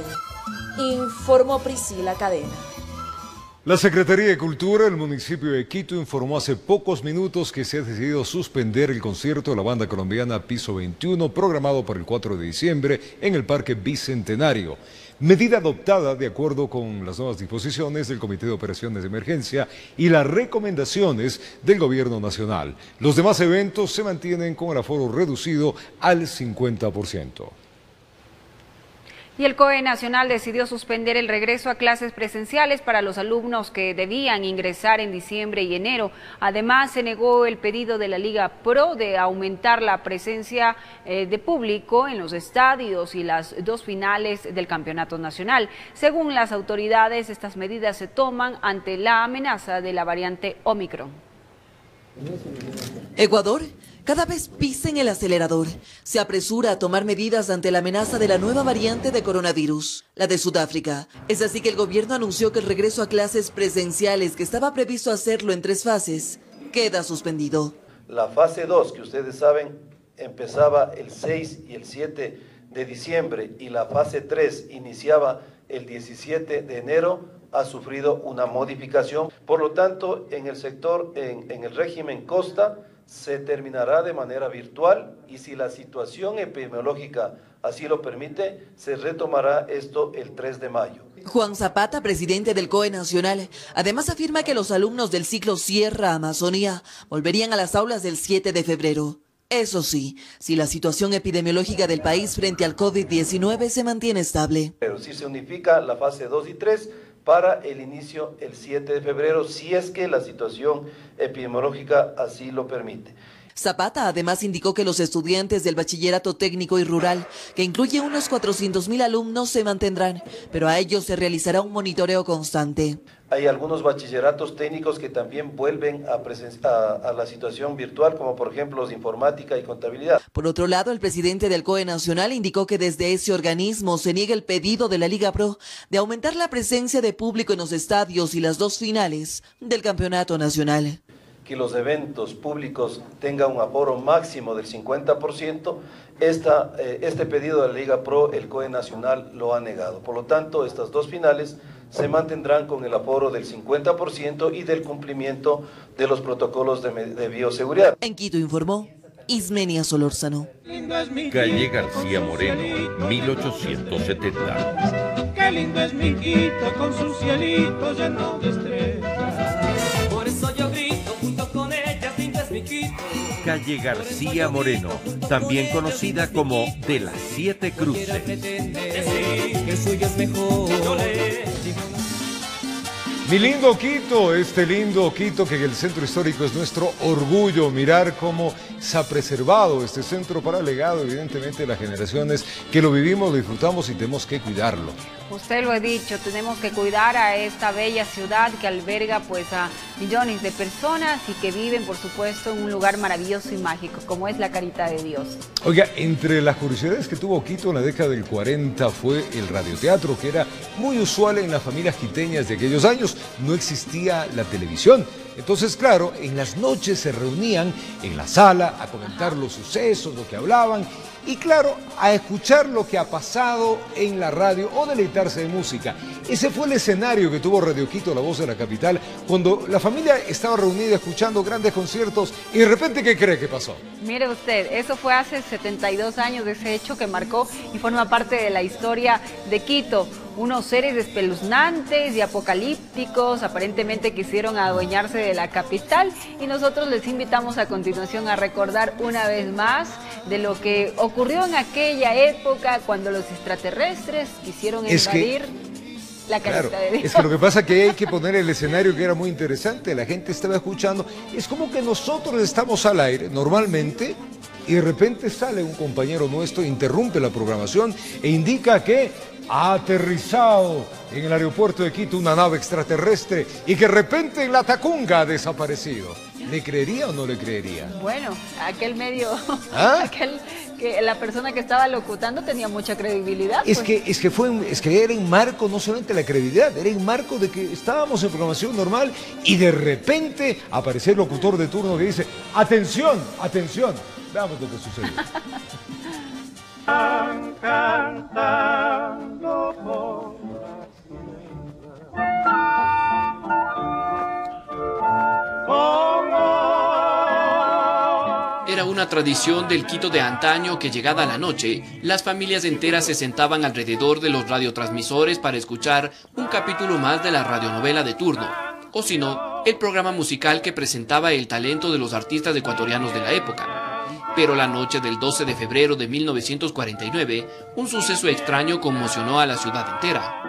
Informó Priscila Cadena. La Secretaría de Cultura del municipio de Quito informó hace pocos minutos que se ha decidido suspender el concierto de la banda colombiana Piso 21 programado para el 4 de diciembre en el Parque Bicentenario. Medida adoptada de acuerdo con las nuevas disposiciones del Comité de Operaciones de Emergencia y las recomendaciones del Gobierno Nacional. Los demás eventos se mantienen con el aforo reducido al 50%. Y el COE Nacional decidió suspender el regreso a clases presenciales para los alumnos que debían ingresar en diciembre y enero. Además, se negó el pedido de la Liga Pro de aumentar la presencia de público en los estadios y las dos finales del Campeonato Nacional. Según las autoridades, estas medidas se toman ante la amenaza de la variante Omicron. Ecuador cada vez pisa en el acelerador. Se apresura a tomar medidas ante la amenaza de la nueva variante de coronavirus, la de Sudáfrica. Es así que el gobierno anunció que el regreso a clases presenciales, que estaba previsto hacerlo en 3 fases, queda suspendido. La fase 2, que ustedes saben, empezaba el 6 y el 7 de diciembre y la fase 3 iniciaba el 17 de enero, ha sufrido una modificación. Por lo tanto, en el sector, en el régimen costa, se terminará de manera virtual y si la situación epidemiológica así lo permite, se retomará esto el 3 de mayo. Juan Zapata, presidente del COE Nacional, además afirma que los alumnos del ciclo Sierra Amazonía volverían a las aulas del 7 de febrero. Eso sí, si la situación epidemiológica del país frente al COVID-19 se mantiene estable. Pero si se unifica la fase 2 y 3, para el inicio el 7 de febrero, si es que la situación epidemiológica así lo permite. Zapata además indicó que los estudiantes del bachillerato técnico y rural, que incluye unos 400.000 alumnos, se mantendrán, pero a ellos se realizará un monitoreo constante. Hay algunos bachilleratos técnicos que también vuelven a la situación virtual, como por ejemplo los de informática y contabilidad. Por otro lado, el presidente del COE Nacional indicó que desde ese organismo se niega el pedido de la Liga Pro de aumentar la presencia de público en los estadios y las dos finales del Campeonato Nacional. Que los eventos públicos tengan un aforo máximo del 50%, este pedido de la Liga Pro, el COE Nacional lo ha negado. Por lo tanto, estas dos finales se mantendrán con el aforo del 50% y del cumplimiento de los protocolos de bioseguridad. En Quito informó Ismenia Solórzano. Calle García Moreno, 1870. Qué lindo es mi Quito con sus cielitos llenos de estrellas. Por eso yo grito junto con ella, lindo es mi Quito. Calle García Moreno, también conocida como de las 7 Cruces. Que suyo es mejor. Mi lindo Quito, este lindo Quito que en el centro histórico es nuestro orgullo, mirar cómo se ha preservado este centro para el legado, evidentemente, de las generaciones que lo vivimos, lo disfrutamos y tenemos que cuidarlo. Usted lo ha dicho, tenemos que cuidar a esta bella ciudad que alberga pues a millones de personas y que viven, por supuesto, en un lugar maravilloso y mágico, como es la Carita de Dios. Oiga, entre las curiosidades que tuvo Quito en la década del 40 fue el radioteatro, que era muy usual en las familias quiteñas de aquellos años. No existía la televisión. Entonces, claro, en las noches se reunían en la sala a comentar los sucesos, lo que hablaban, y claro, a escuchar lo que ha pasado en la radio o deleitarse de música. Ese fue el escenario que tuvo Radio Quito, la voz de la capital, cuando la familia estaba reunida escuchando grandes conciertos y de repente, ¿qué cree que pasó? Mire usted, eso fue hace 72 años de ese hecho que marcó y forma parte de la historia de Quito. Unos seres espeluznantes y apocalípticos aparentemente quisieron adueñarse de la capital y nosotros les invitamos a continuación a recordar una vez más de lo que ocurrió en aquella época cuando los extraterrestres quisieron invadir la Carita de Dios. Es que lo que pasa es que hay que poner el escenario que era muy interesante, la gente estaba escuchando, es como que nosotros estamos al aire normalmente y de repente sale un compañero nuestro, interrumpe la programación e indica que ha aterrizado en el aeropuerto de Quito una nave extraterrestre y que de repente en la Tacunga ha desaparecido. ¿Le creería o no le creería? Bueno, aquel medio, ¿Ah? que la persona que estaba locutando tenía mucha credibilidad. Es pues. que era en marco no solamente la credibilidad, era en marco de que estábamos en programación normal y de repente aparece el locutor de turno que dice: atención, atención. Veamos lo que sucede. Era una tradición del Quito de antaño que, llegada la noche, las familias enteras se sentaban alrededor de los radiotransmisores para escuchar un capítulo más de la radionovela de turno, o si no, el programa musical que presentaba el talento de los artistas ecuatorianos de la época. Pero la noche del 12 de febrero de 1949, un suceso extraño conmocionó a la ciudad entera.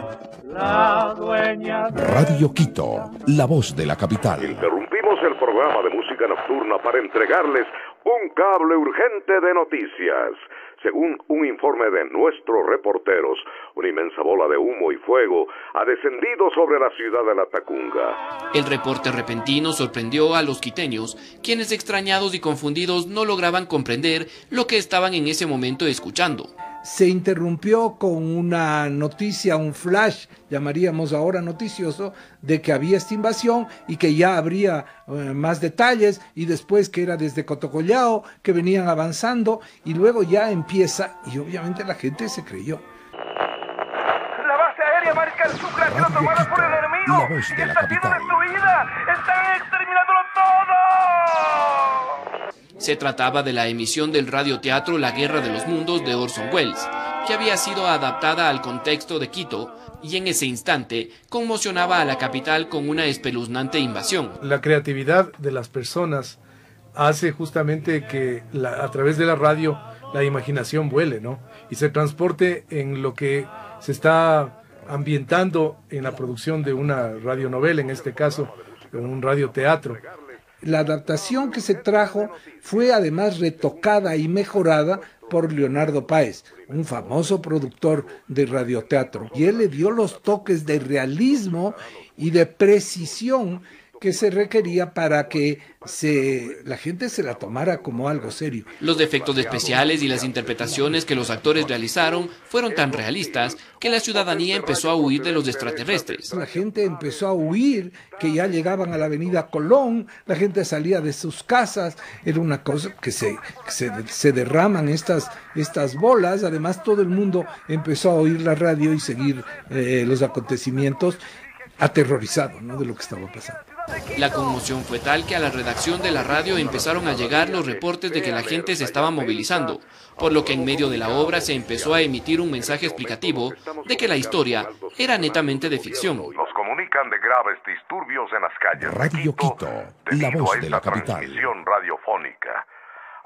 Radio Quito, la voz de la capital. Interrumpimos el programa de música nocturna para entregarles un cable urgente de noticias. Según un informe de nuestros reporteros, una inmensa bola de humo y fuego ha descendido sobre la ciudad de la Tacunga. El reporte repentino sorprendió a los quiteños, quienes, extrañados y confundidos, no lograban comprender lo que estaban en ese momento escuchando. Se interrumpió con una noticia, un flash, llamaríamos ahora noticioso, de que había esta invasión y que ya habría más detalles, y después que era desde Cotocollao, que venían avanzando, y luego ya empieza, y obviamente la gente se creyó. La base aérea marca el Sucre ha sido tomada por el enemigo la voz y de la está siendo capital. destruida. ¡Están exterminándolo todo! Se trataba de la emisión del radioteatro La Guerra de los Mundos de Orson Welles, que había sido adaptada al contexto de Quito y en ese instante conmocionaba a la capital con una espeluznante invasión. La creatividad de las personas hace justamente que a través de la radio la imaginación vuele, ¿no? Y se transporte en lo que se está ambientando en la producción de una radionovela, en este caso, un radioteatro. La adaptación que se trajo fue además retocada y mejorada por Leonardo Páez, un famoso productor de radioteatro. Y él le dio los toques de realismo y de precisión que se requería para que la gente se la tomara como algo serio. Los efectos especiales y las interpretaciones que los actores realizaron fueron tan realistas que la ciudadanía empezó a huir de los extraterrestres. La gente empezó a huir, que ya llegaban a la avenida Colón, la gente salía de sus casas, era una cosa que se derraman estas bolas. Además todo el mundo empezó a oír la radio y seguir los acontecimientos, aterrorizado, ¿no?, de lo que estaba pasando. La conmoción fue tal que a la redacción de la radio empezaron a llegar los reportes de que la gente se estaba movilizando, por lo que en medio de la obra se empezó a emitir un mensaje explicativo de que la historia era netamente de ficción. Nos comunican de graves disturbios en las calles Radio Quito, la voz de la capital. Transmisión radiofónica.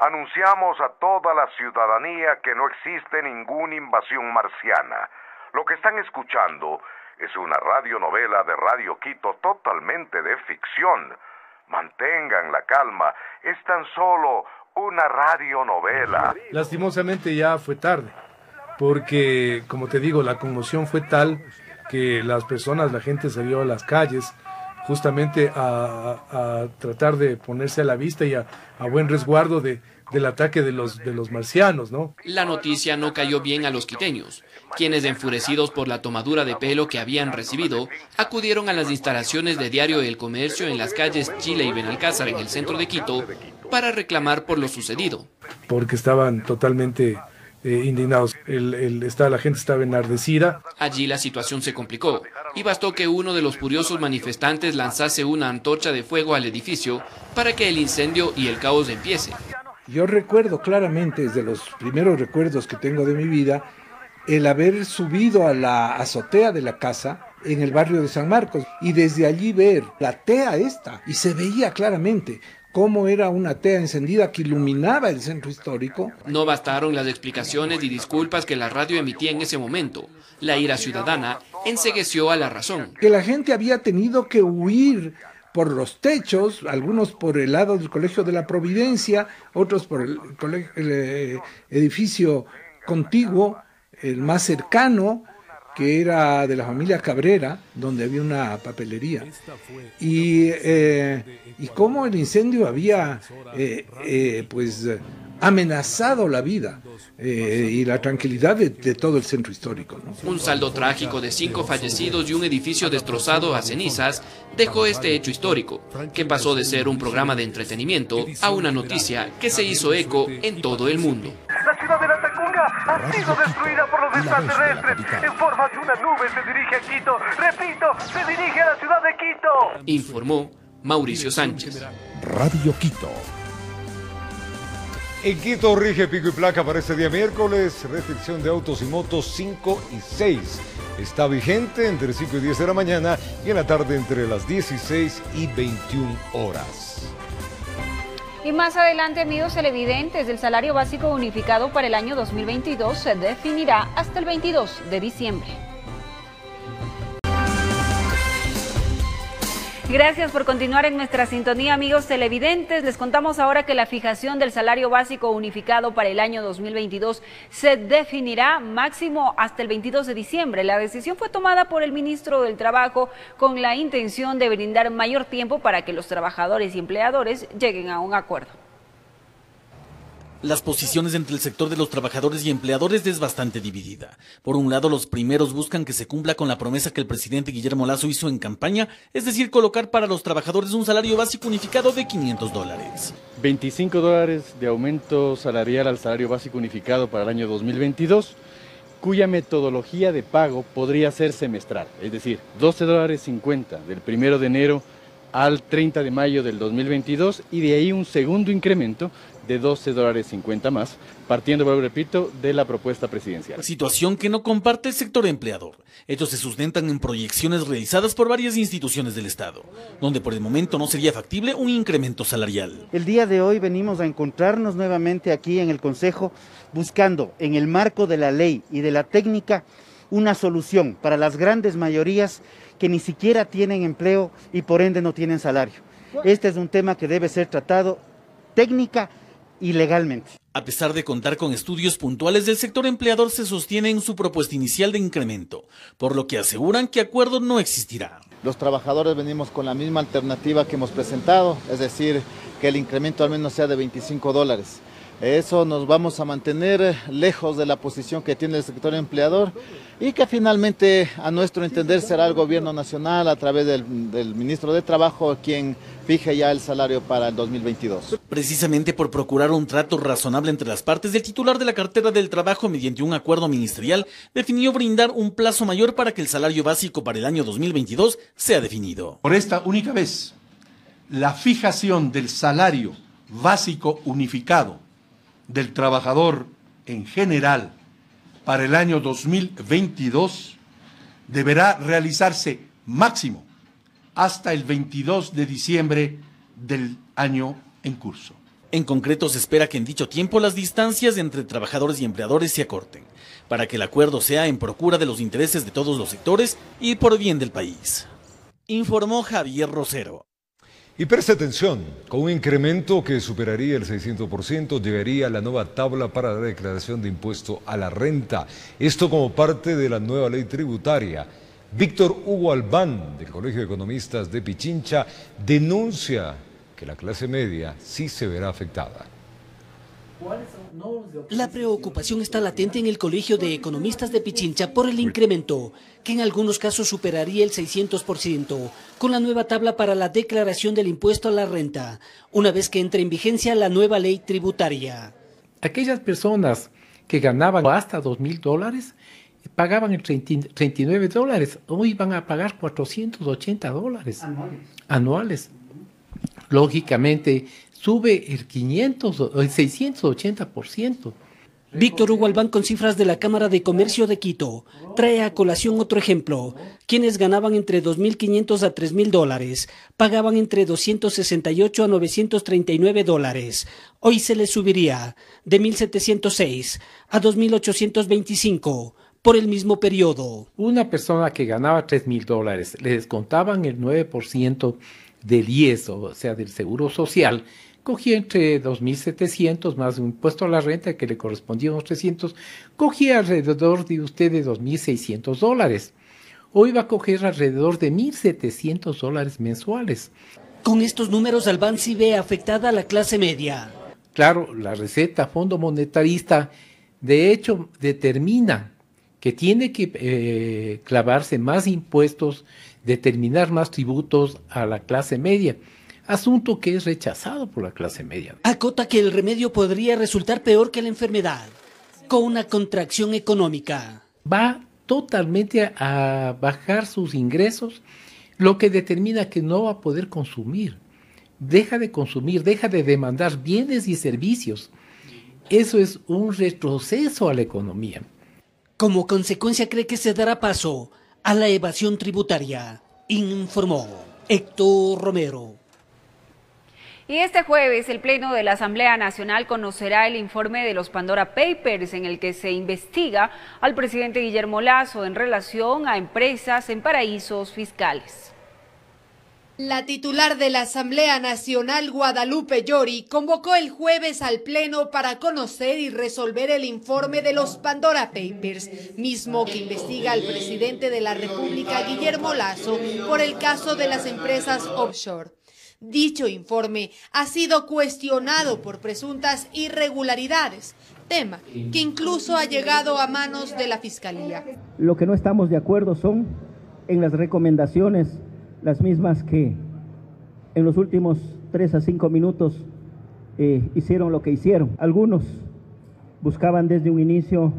Anunciamos a toda la ciudadanía que no existe ninguna invasión marciana. Lo que están escuchando es una radionovela de Radio Quito totalmente de ficción. Mantengan la calma, es tan solo una radionovela. Lastimosamente ya fue tarde, porque, como te digo, la conmoción fue tal que la gente salió a las calles justamente a tratar de ponerse a la vista y a buen resguardo del ataque de los marcianos, ¿no? La noticia no cayó bien a los quiteños, quienes, enfurecidos por la tomadura de pelo que habían recibido, acudieron a las instalaciones de Diario El Comercio en las calles Chile y Benalcázar en el centro de Quito para reclamar por lo sucedido. Porque estaban totalmente indignados. La gente estaba enardecida. Allí la situación se complicó y bastó que uno de los furiosos manifestantes lanzase una antorcha de fuego al edificio para que el incendio y el caos empiece. Yo recuerdo claramente, desde los primeros recuerdos que tengo de mi vida, el haber subido a la azotea de la casa en el barrio de San Marcos y desde allí ver la tea esta, y se veía claramente cómo era una tea encendida que iluminaba el centro histórico. No bastaron las explicaciones y disculpas que la radio emitía en ese momento. La ira ciudadana encegueció a la razón. Que la gente había tenido que huir por los techos, algunos por el lado del Colegio de la Providencia, otros por el edificio contiguo, el más cercano, que era de la familia Cabrera, donde había una papelería. Y cómo el incendio había pues amenazado la vida y la tranquilidad de todo el centro histórico, ¿no? Un saldo trágico de 5 fallecidos y un edificio destrozado a cenizas dejó este hecho histórico, que pasó de ser un programa de entretenimiento a una noticia que se hizo eco en todo el mundo. La ciudad de La Tacunga ha sido destruida por los extraterrestres. En forma de una nube se dirige a Quito. Repito, se dirige a la ciudad de Quito. Informó Mauricio Sánchez. Radio Quito. En Quito rige pico y placa para este día miércoles, restricción de autos y motos 5 y 6. Está vigente entre 5 y 10 de la mañana y en la tarde entre las 16 y 21 horas. Y más adelante, amigos televidentes, el salario básico unificado para el año 2022 se definirá hasta el 22 de diciembre. Gracias por continuar en nuestra sintonía, amigos televidentes. Les contamos ahora que la fijación del salario básico unificado para el año 2022 se definirá máximo hasta el 22 de diciembre. La decisión fue tomada por el ministro del Trabajo con la intención de brindar mayor tiempo para que los trabajadores y empleadores lleguen a un acuerdo. Las posiciones entre el sector de los trabajadores y empleadores es bastante dividida. Por un lado, los primeros buscan que se cumpla con la promesa que el presidente Guillermo Lasso hizo en campaña, es decir, colocar para los trabajadores un salario básico unificado de $500. $25 de aumento salarial al salario básico unificado para el año 2022, cuya metodología de pago podría ser semestral, es decir, $12.50 del 1 de enero al 30 de mayo del 2022 y de ahí un segundo incremento de $12.50 más, partiendo, repito, de la propuesta presidencial. Situación que no comparte el sector empleador. Estos se sustentan en proyecciones realizadas por varias instituciones del Estado, donde por el momento no sería factible un incremento salarial. El día de hoy venimos a encontrarnos nuevamente aquí en el Consejo, buscando en el marco de la ley y de la técnica una solución para las grandes mayorías que ni siquiera tienen empleo y por ende no tienen salario. Este es un tema que debe ser tratado técnica y legalmente. A pesar de contar con estudios puntuales, el sector empleador se sostiene en su propuesta inicial de incremento, por lo que aseguran que acuerdo no existirá. Los trabajadores venimos con la misma alternativa que hemos presentado, es decir, que el incremento al menos sea de $25. Eso nos vamos a mantener lejos de la posición que tiene el sector empleador y que finalmente, a nuestro entender, será el gobierno nacional a través del ministro de Trabajo quien fije ya el salario para el 2022. Precisamente por procurar un trato razonable entre las partes, el titular de la cartera del trabajo, mediante un acuerdo ministerial, definió brindar un plazo mayor para que el salario básico para el año 2022 sea definido. Por esta única vez, la fijación del salario básico unificado del trabajador en general para el año 2022 deberá realizarse máximo hasta el 22 de diciembre del año en curso. En concreto, se espera que en dicho tiempo las distancias entre trabajadores y empleadores se acorten, para que el acuerdo sea en procura de los intereses de todos los sectores y por bien del país. Informó Javier Rosero. Y preste atención, con un incremento que superaría el 600%, llegaría la nueva tabla para la declaración de impuesto a la renta. Esto como parte de la nueva ley tributaria. Víctor Hugo Albán, del Colegio de Economistas de Pichincha, denuncia que la clase media sí se verá afectada. La preocupación está latente en el Colegio de Economistas de Pichincha por el incremento, que en algunos casos superaría el 600%, con la nueva tabla para la declaración del impuesto a la renta, una vez que entre en vigencia la nueva ley tributaria. Aquellas personas que ganaban hasta $2.000 pagaban el $39, hoy van a pagar $480 anuales. Lógicamente sube el 680%. Víctor Hugo Albán, con cifras de la Cámara de Comercio de Quito, trae a colación otro ejemplo. Quienes ganaban entre $2.500 a $3.000 pagaban entre $268 a $939. Hoy se les subiría de $1.706 a $2.825 por el mismo periodo. Una persona que ganaba $3.000 le descontaban el 9% del IES, o sea, del Seguro Social, cogía entre 2.700 más un impuesto a la renta que le correspondía unos 300, cogía alrededor de usted de $2.600. Hoy va a coger alrededor de $1.700 mensuales. Con estos números, Albán sí ve afectada a la clase media. Claro, la receta Fondo Monetarista, de hecho, determina que tiene que clavarse más impuestos, determinar más tributos a la clase media, asunto que es rechazado por la clase media. Acota que el remedio podría resultar peor que la enfermedad, con una contracción económica. Va totalmente a bajar sus ingresos, lo que determina que no va a poder consumir. Deja de consumir, deja de demandar bienes y servicios. Eso es un retroceso a la economía. Como consecuencia, cree que se dará paso a la evasión tributaria, informó Héctor Romero. Y este jueves el Pleno de la Asamblea Nacional conocerá el informe de los Pandora Papers, en el que se investiga al presidente Guillermo Lasso en relación a empresas en paraísos fiscales. La titular de la Asamblea Nacional, Guadalupe Llori, convocó el jueves al Pleno para conocer y resolver el informe de los Pandora Papers, mismo que investiga al presidente de la República, Guillermo Lasso, por el caso de las empresas offshore. Dicho informe ha sido cuestionado por presuntas irregularidades, tema que incluso ha llegado a manos de la Fiscalía. Lo que no estamos de acuerdo son en las recomendaciones, las mismas que en los últimos 3 a 5 minutos hicieron lo que hicieron. Algunos buscaban desde un inicio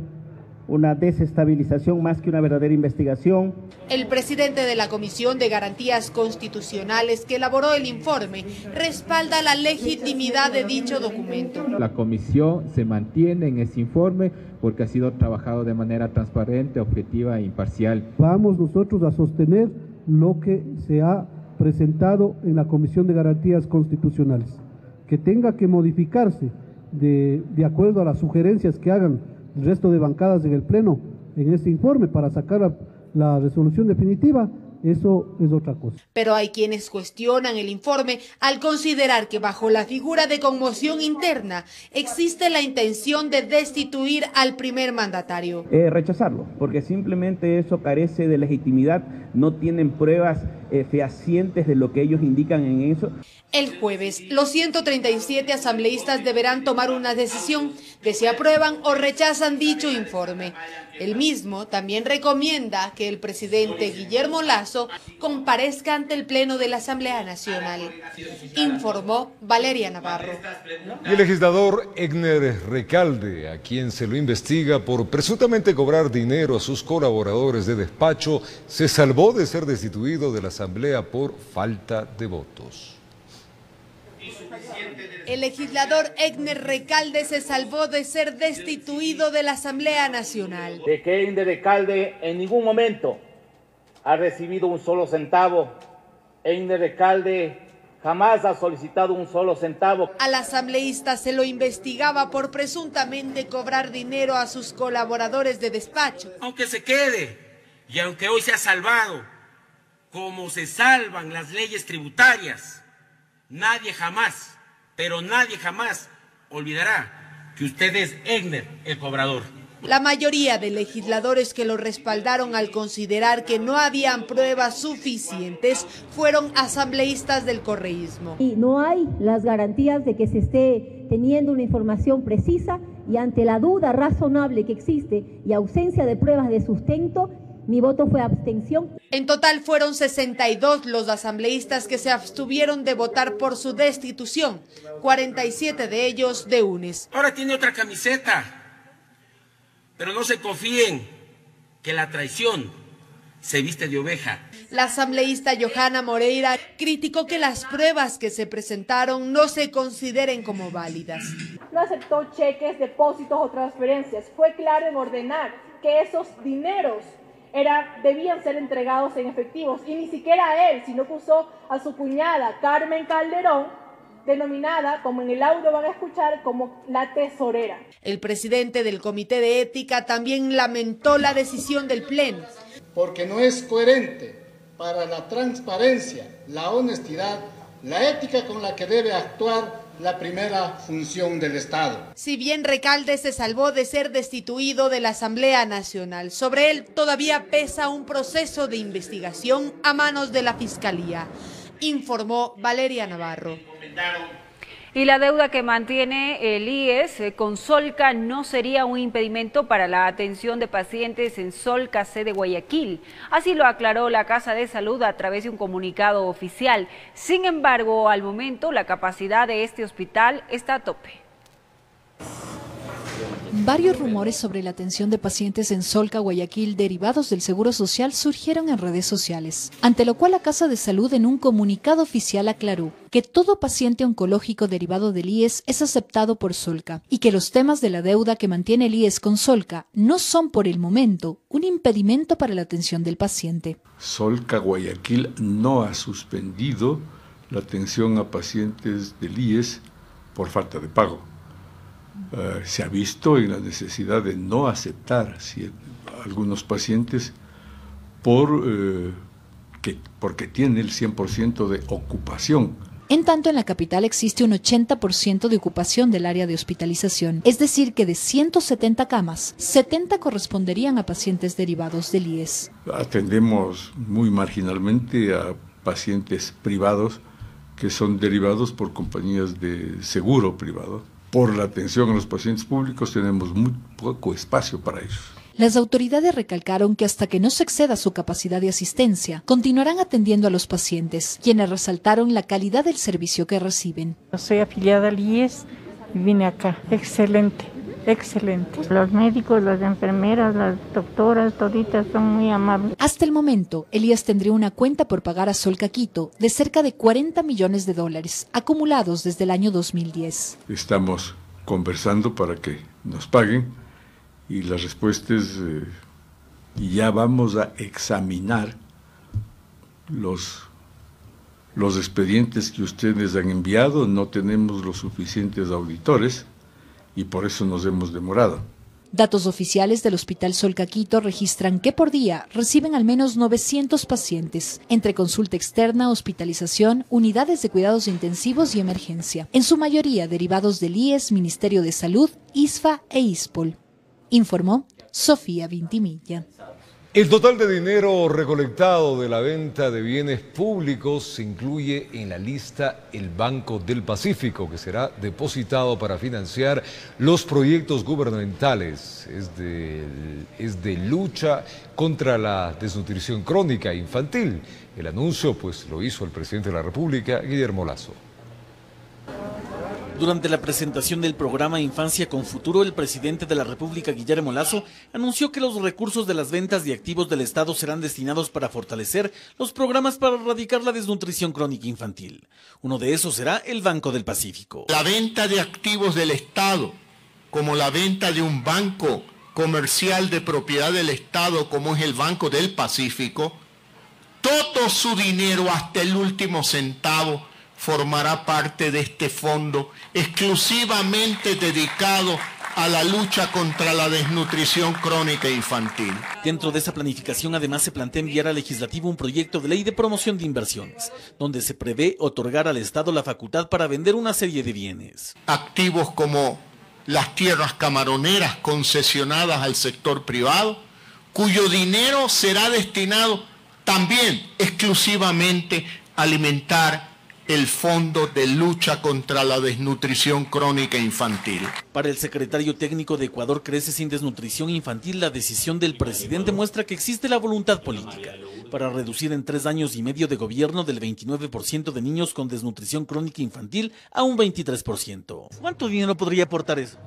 una desestabilización más que una verdadera investigación. El presidente de la Comisión de Garantías Constitucionales que elaboró el informe respalda la legitimidad de dicho documento. La comisión se mantiene en ese informe porque ha sido trabajado de manera transparente, objetiva e imparcial. Vamos nosotros a sostener lo que se ha presentado en la Comisión de Garantías Constitucionales, que tenga que modificarse de acuerdo a las sugerencias que hagan el resto de bancadas en el Pleno en este informe para sacar la resolución definitiva. Eso es otra cosa. Pero hay quienes cuestionan el informe al considerar que bajo la figura de conmoción interna existe la intención de destituir al primer mandatario. Rechazarlo, porque simplemente eso carece de legitimidad, no tienen pruebas fehacientes de lo que ellos indican en eso. El jueves, los 137 asambleístas deberán tomar una decisión de si aprueban o rechazan dicho informe. El mismo también recomienda que el presidente Guillermo Lasso comparezca ante el Pleno de la Asamblea Nacional, informó Valeria Navarro. Y el legislador Egner Recalde, a quien se lo investiga por presuntamente cobrar dinero a sus colaboradores de despacho, se salvó de ser destituido de la Asamblea por falta de votos. El legislador Egner Recalde se salvó de ser destituido de la Asamblea Nacional. De que Egner Recalde en ningún momento ha recibido un solo centavo. Egner Recalde jamás ha solicitado un solo centavo. Al asambleísta se lo investigaba por presuntamente cobrar dinero a sus colaboradores de despacho. Aunque se quede y aunque hoy se ha salvado, como se salvan las leyes tributarias, nadie jamás, pero nadie jamás olvidará que usted es Egner, el cobrador. La mayoría de legisladores que lo respaldaron al considerar que no habían pruebas suficientes fueron asambleístas del correísmo. Y no hay las garantías de que se esté teniendo una información precisa, y ante la duda razonable que existe y ausencia de pruebas de sustento, mi voto fue abstención. En total fueron 62 los asambleístas que se abstuvieron de votar por su destitución, 47 de ellos de UNES. Ahora tiene otra camiseta, pero no se confíen que la traición se viste de oveja. La asambleísta Johanna Moreira criticó que las pruebas que se presentaron no se consideren como válidas. No aceptó cheques, depósitos o transferencias. Fue claro en ordenar que esos dineros debían ser entregados en efectivos, y ni siquiera a él, sino que usó a su cuñada Carmen Calderón, denominada, como en el audio van a escuchar, como la tesorera. El presidente del Comité de Ética también lamentó la decisión del Pleno. Porque no es coherente para la transparencia, la honestidad, la ética con la que debe actuar la primera función del Estado. Si bien Recalde se salvó de ser destituido de la Asamblea Nacional, sobre él todavía pesa un proceso de investigación a manos de la Fiscalía, informó Valeria Navarro. Y la deuda que mantiene el IES con Solca no sería un impedimento para la atención de pacientes en Solca, sede Guayaquil. Así lo aclaró la Casa de Salud a través de un comunicado oficial. Sin embargo, al momento, la capacidad de este hospital está a tope. Varios rumores sobre la atención de pacientes en Solca, Guayaquil, derivados del Seguro Social, surgieron en redes sociales, ante lo cual la Casa de Salud en un comunicado oficial aclaró que todo paciente oncológico derivado del IES es aceptado por Solca y que los temas de la deuda que mantiene el IES con Solca no son por el momento un impedimento para la atención del paciente. Solca Guayaquil no ha suspendido la atención a pacientes del IES por falta de pago. Se ha visto en la necesidad de no aceptar a algunos pacientes porque tiene el 100% de ocupación. En tanto, en la capital existe un 80% de ocupación del área de hospitalización, es decir, que de 170 camas, 70 corresponderían a pacientes derivados del IES. Atendemos muy marginalmente a pacientes privados que son derivados por compañías de seguro privado. Por la atención a los pacientes públicos tenemos muy poco espacio para ellos. Las autoridades recalcaron que hasta que no se exceda su capacidad de asistencia, continuarán atendiendo a los pacientes, quienes resaltaron la calidad del servicio que reciben. Soy afiliada al IES y vine acá. Excelente, excelente. Los médicos, las enfermeras, las doctoras, toditas son muy amables. Hasta el momento, el IES tendría una cuenta por pagar a Solca Quito de cerca de $40 millones, acumulados desde el año 2010. Estamos conversando para que nos paguen. Y la respuesta es, ya vamos a examinar los expedientes que ustedes han enviado, no tenemos los suficientes auditores y por eso nos hemos demorado. Datos oficiales del Hospital Solca Quito registran que por día reciben al menos 900 pacientes, entre consulta externa, hospitalización, unidades de cuidados intensivos y emergencia, en su mayoría derivados del IES, Ministerio de Salud, ISFA e ISPOL. Informó Sofía Vintimilla. El total de dinero recolectado de la venta de bienes públicos se incluye en la lista el Banco del Pacífico, que será depositado para financiar los proyectos gubernamentales. Es de lucha contra la desnutrición crónica infantil. El anuncio pues lo hizo el presidente de la República, Guillermo Lasso. Durante la presentación del programa Infancia con Futuro, el presidente de la República, Guillermo Lasso, anunció que los recursos de las ventas de activos del Estado serán destinados para fortalecer los programas para erradicar la desnutrición crónica infantil. Uno de esos será el Banco del Pacífico. La venta de activos del Estado, como la venta de un banco comercial de propiedad del Estado, como es el Banco del Pacífico, todo su dinero hasta el último centavo formará parte de este fondo exclusivamente dedicado a la lucha contra la desnutrición crónica infantil. Dentro de esa planificación además se plantea enviar al legislativo un proyecto de ley de promoción de inversiones, donde se prevé otorgar al Estado la facultad para vender una serie de bienes. Activos como las tierras camaroneras concesionadas al sector privado, cuyo dinero será destinado también exclusivamente a alimentar el Fondo de Lucha contra la Desnutrición Crónica Infantil. Para el secretario técnico de Ecuador Crece Sin Desnutrición Infantil, la decisión del presidente muestra que existe la voluntad política para reducir en 3 años y medio de gobierno del 29% de niños con desnutrición crónica infantil a un 23%. ¿Cuánto dinero podría aportar eso?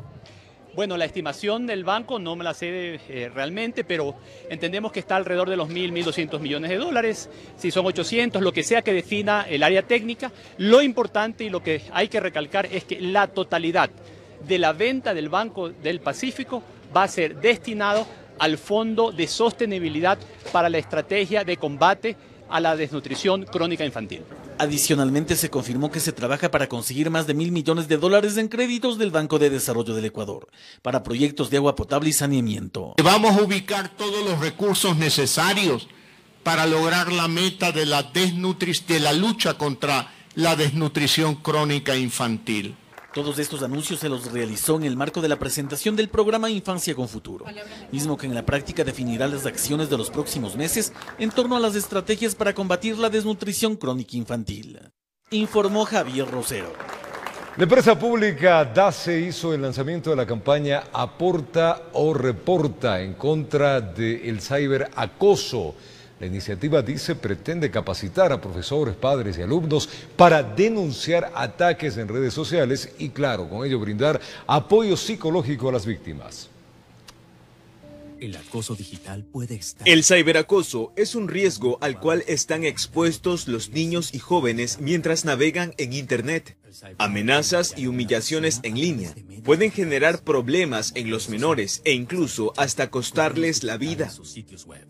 Bueno, la estimación del banco no me la sé realmente, pero entendemos que está alrededor de los 1.200 millones de dólares. Si son 800, lo que sea que defina el área técnica. Lo importante y lo que hay que recalcar es que la totalidad de la venta del Banco del Pacífico va a ser destinado al Fondo de Sostenibilidad para la Estrategia de Combate a la Desnutrición Crónica Infantil. Adicionalmente se confirmó que se trabaja para conseguir más de $1.000 millones en créditos del Banco de Desarrollo del Ecuador para proyectos de agua potable y saneamiento. Vamos a ubicar todos los recursos necesarios para lograr la meta de la lucha contra la desnutrición crónica infantil. Todos estos anuncios se los realizó en el marco de la presentación del programa Infancia con Futuro, mismo que en la práctica definirá las acciones de los próximos meses en torno a las estrategias para combatir la desnutrición crónica infantil. Informó Javier Rosero. La empresa pública DACE hizo el lanzamiento de la campaña Aporta o Reporta en contra del ciberacoso. La iniciativa, dice, pretende capacitar a profesores, padres y alumnos para denunciar ataques en redes sociales y, claro, con ello brindar apoyo psicológico a las víctimas. El acoso digital puede estar. El ciberacoso es un riesgo al cual están expuestos los niños y jóvenes mientras navegan en Internet. Amenazas y humillaciones en línea pueden generar problemas en los menores e incluso hasta costarles la vida.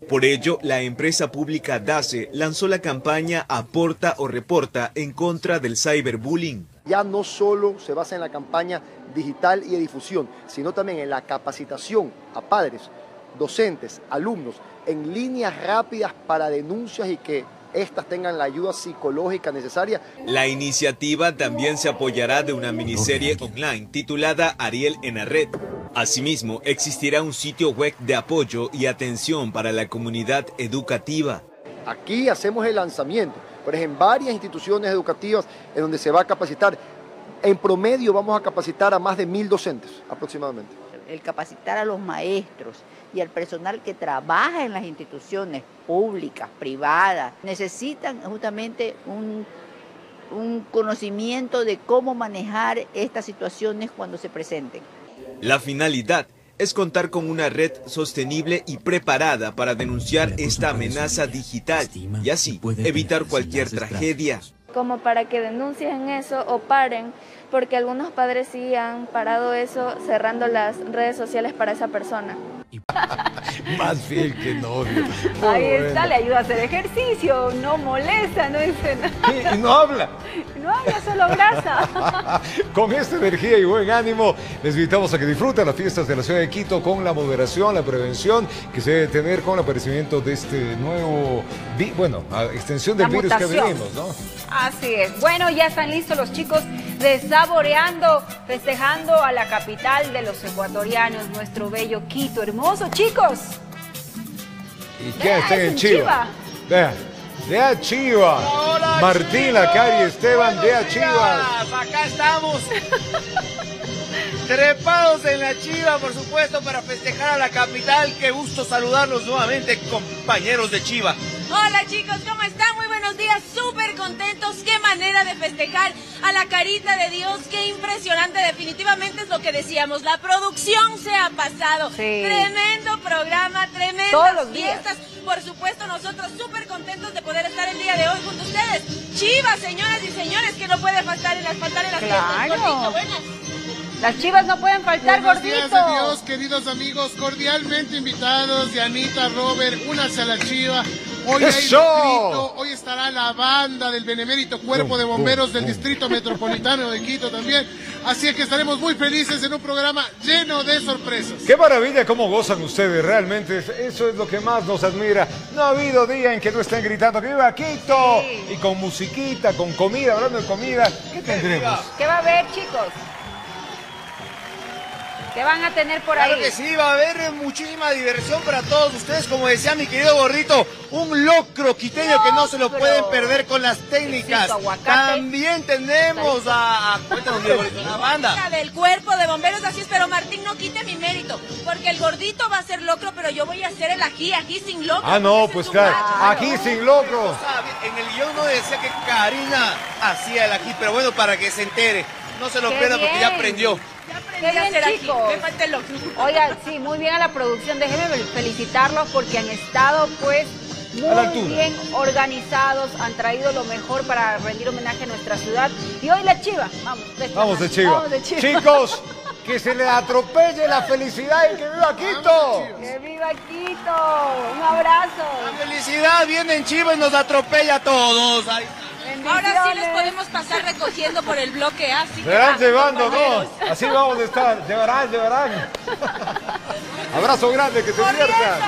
Por ello, la empresa pública DACE lanzó la campaña Aporta o Reporta en contra del ciberbullying. Ya no solo se basa en la campaña digital y de difusión, sino también en la capacitación a padres, docentes, alumnos, en líneas rápidas para denuncias y que éstas tengan la ayuda psicológica necesaria. La iniciativa también se apoyará de una miniserie online titulada Ariel en la red. Asimismo, existirá un sitio web de apoyo y atención para la comunidad educativa. Aquí hacemos el lanzamiento, pero es en varias instituciones educativas en donde se va a capacitar. En promedio vamos a capacitar a más de 1000 docentes aproximadamente. El capacitar a los maestros y al personal que trabaja en las instituciones públicas, privadas, necesitan justamente un conocimiento de cómo manejar estas situaciones cuando se presenten. La finalidad es contar con una red sostenible y preparada para denunciar esta amenaza digital y así evitar cualquier tragedia. Como para que denuncien eso o paren, porque algunos padres sí han parado eso cerrando las redes sociales para esa persona. Más fiel que novio. Ahí está, le ayuda a hacer ejercicio, no molesta, no dice nada. Y no habla. No habla, solo grasa. Con esta energía y buen ánimo, les invitamos a que disfruten las fiestas de la ciudad de Quito con la moderación, la prevención que se debe tener con el aparecimiento de este nuevo, extensión del virus que venimos, ¿no? Así es. Bueno, ya están listos los chicos desaboreando, festejando a la capital de los ecuatorianos, nuestro bello Quito. Hermoso, chicos. ¿Y qué está en Chiva? Vea Chiva. Hola, Martín, Lacari, Esteban, vea Chiva. Acá estamos. Trepados en la Chiva, por supuesto, para festejar a la capital. Qué gusto saludarlos nuevamente, compañeros de Chiva. Hola chicos, ¿cómo están? Muy buenos días, súper contentos. Qué manera de festejar a la carita de Dios, qué impresionante. Definitivamente es lo que decíamos, la producción se ha pasado. Sí. Tremendo programa, tremendas fiestas. Por supuesto, nosotros súper contentos de poder estar el día de hoy junto a ustedes. Chivas, señoras y señores, que no puede faltar en las fiestas. Gordito, buenas. Las chivas no pueden faltar, Buenos gordito. Días a Dios, queridos amigos, cordialmente invitados. Dianita, Robert, únanse a la Chiva. Hoy hay distrito, hoy estará la banda del Benemérito Cuerpo de Bomberos del Distrito Metropolitano de Quito también. Así es que estaremos muy felices en un programa lleno de sorpresas. Qué maravilla cómo gozan ustedes, realmente eso es lo que más nos admira. No ha habido día en que no estén gritando que viva Quito, sí. Y con musiquita, con comida, hablando de comida, ¿qué tendremos? ¿Qué va a haber, chicos? ¿Qué van a tener por ahí? Claro que sí, va a haber muchísima diversión para todos ustedes. Como decía mi querido gordito, un locro quiteño que no se lo pueden perder con las técnicas. También tenemos cuéntanos, la banda del Cuerpo de Bomberos, así es, pero Martín, no quite mi mérito, porque el gordito va a ser locro, pero yo voy a hacer el ají sin locro. Ah, no, pues claro, ají sin locro. En el guión no decía que Karina hacía el ají, pero bueno, para que se entere, no se lo pierda porque ya aprendió. Qué bien, chicos. Oigan, sí, muy bien a la producción. Déjenme felicitarlos porque han estado, pues, muy bien organizados. Han traído lo mejor para rendir homenaje a nuestra ciudad. Y hoy la Chiva. Vamos de Chiva. Chicos, que se les atropelle la felicidad y que viva Quito. ¡Que viva Quito! Un abrazo. La felicidad viene en Chiva y nos atropella a todos. Ay. Ahora sí les podemos pasar recogiendo por el bloque A. Verán llevando, ¿no? Así vamos a estar. Llevarán. Abrazo grande, que se diviertan.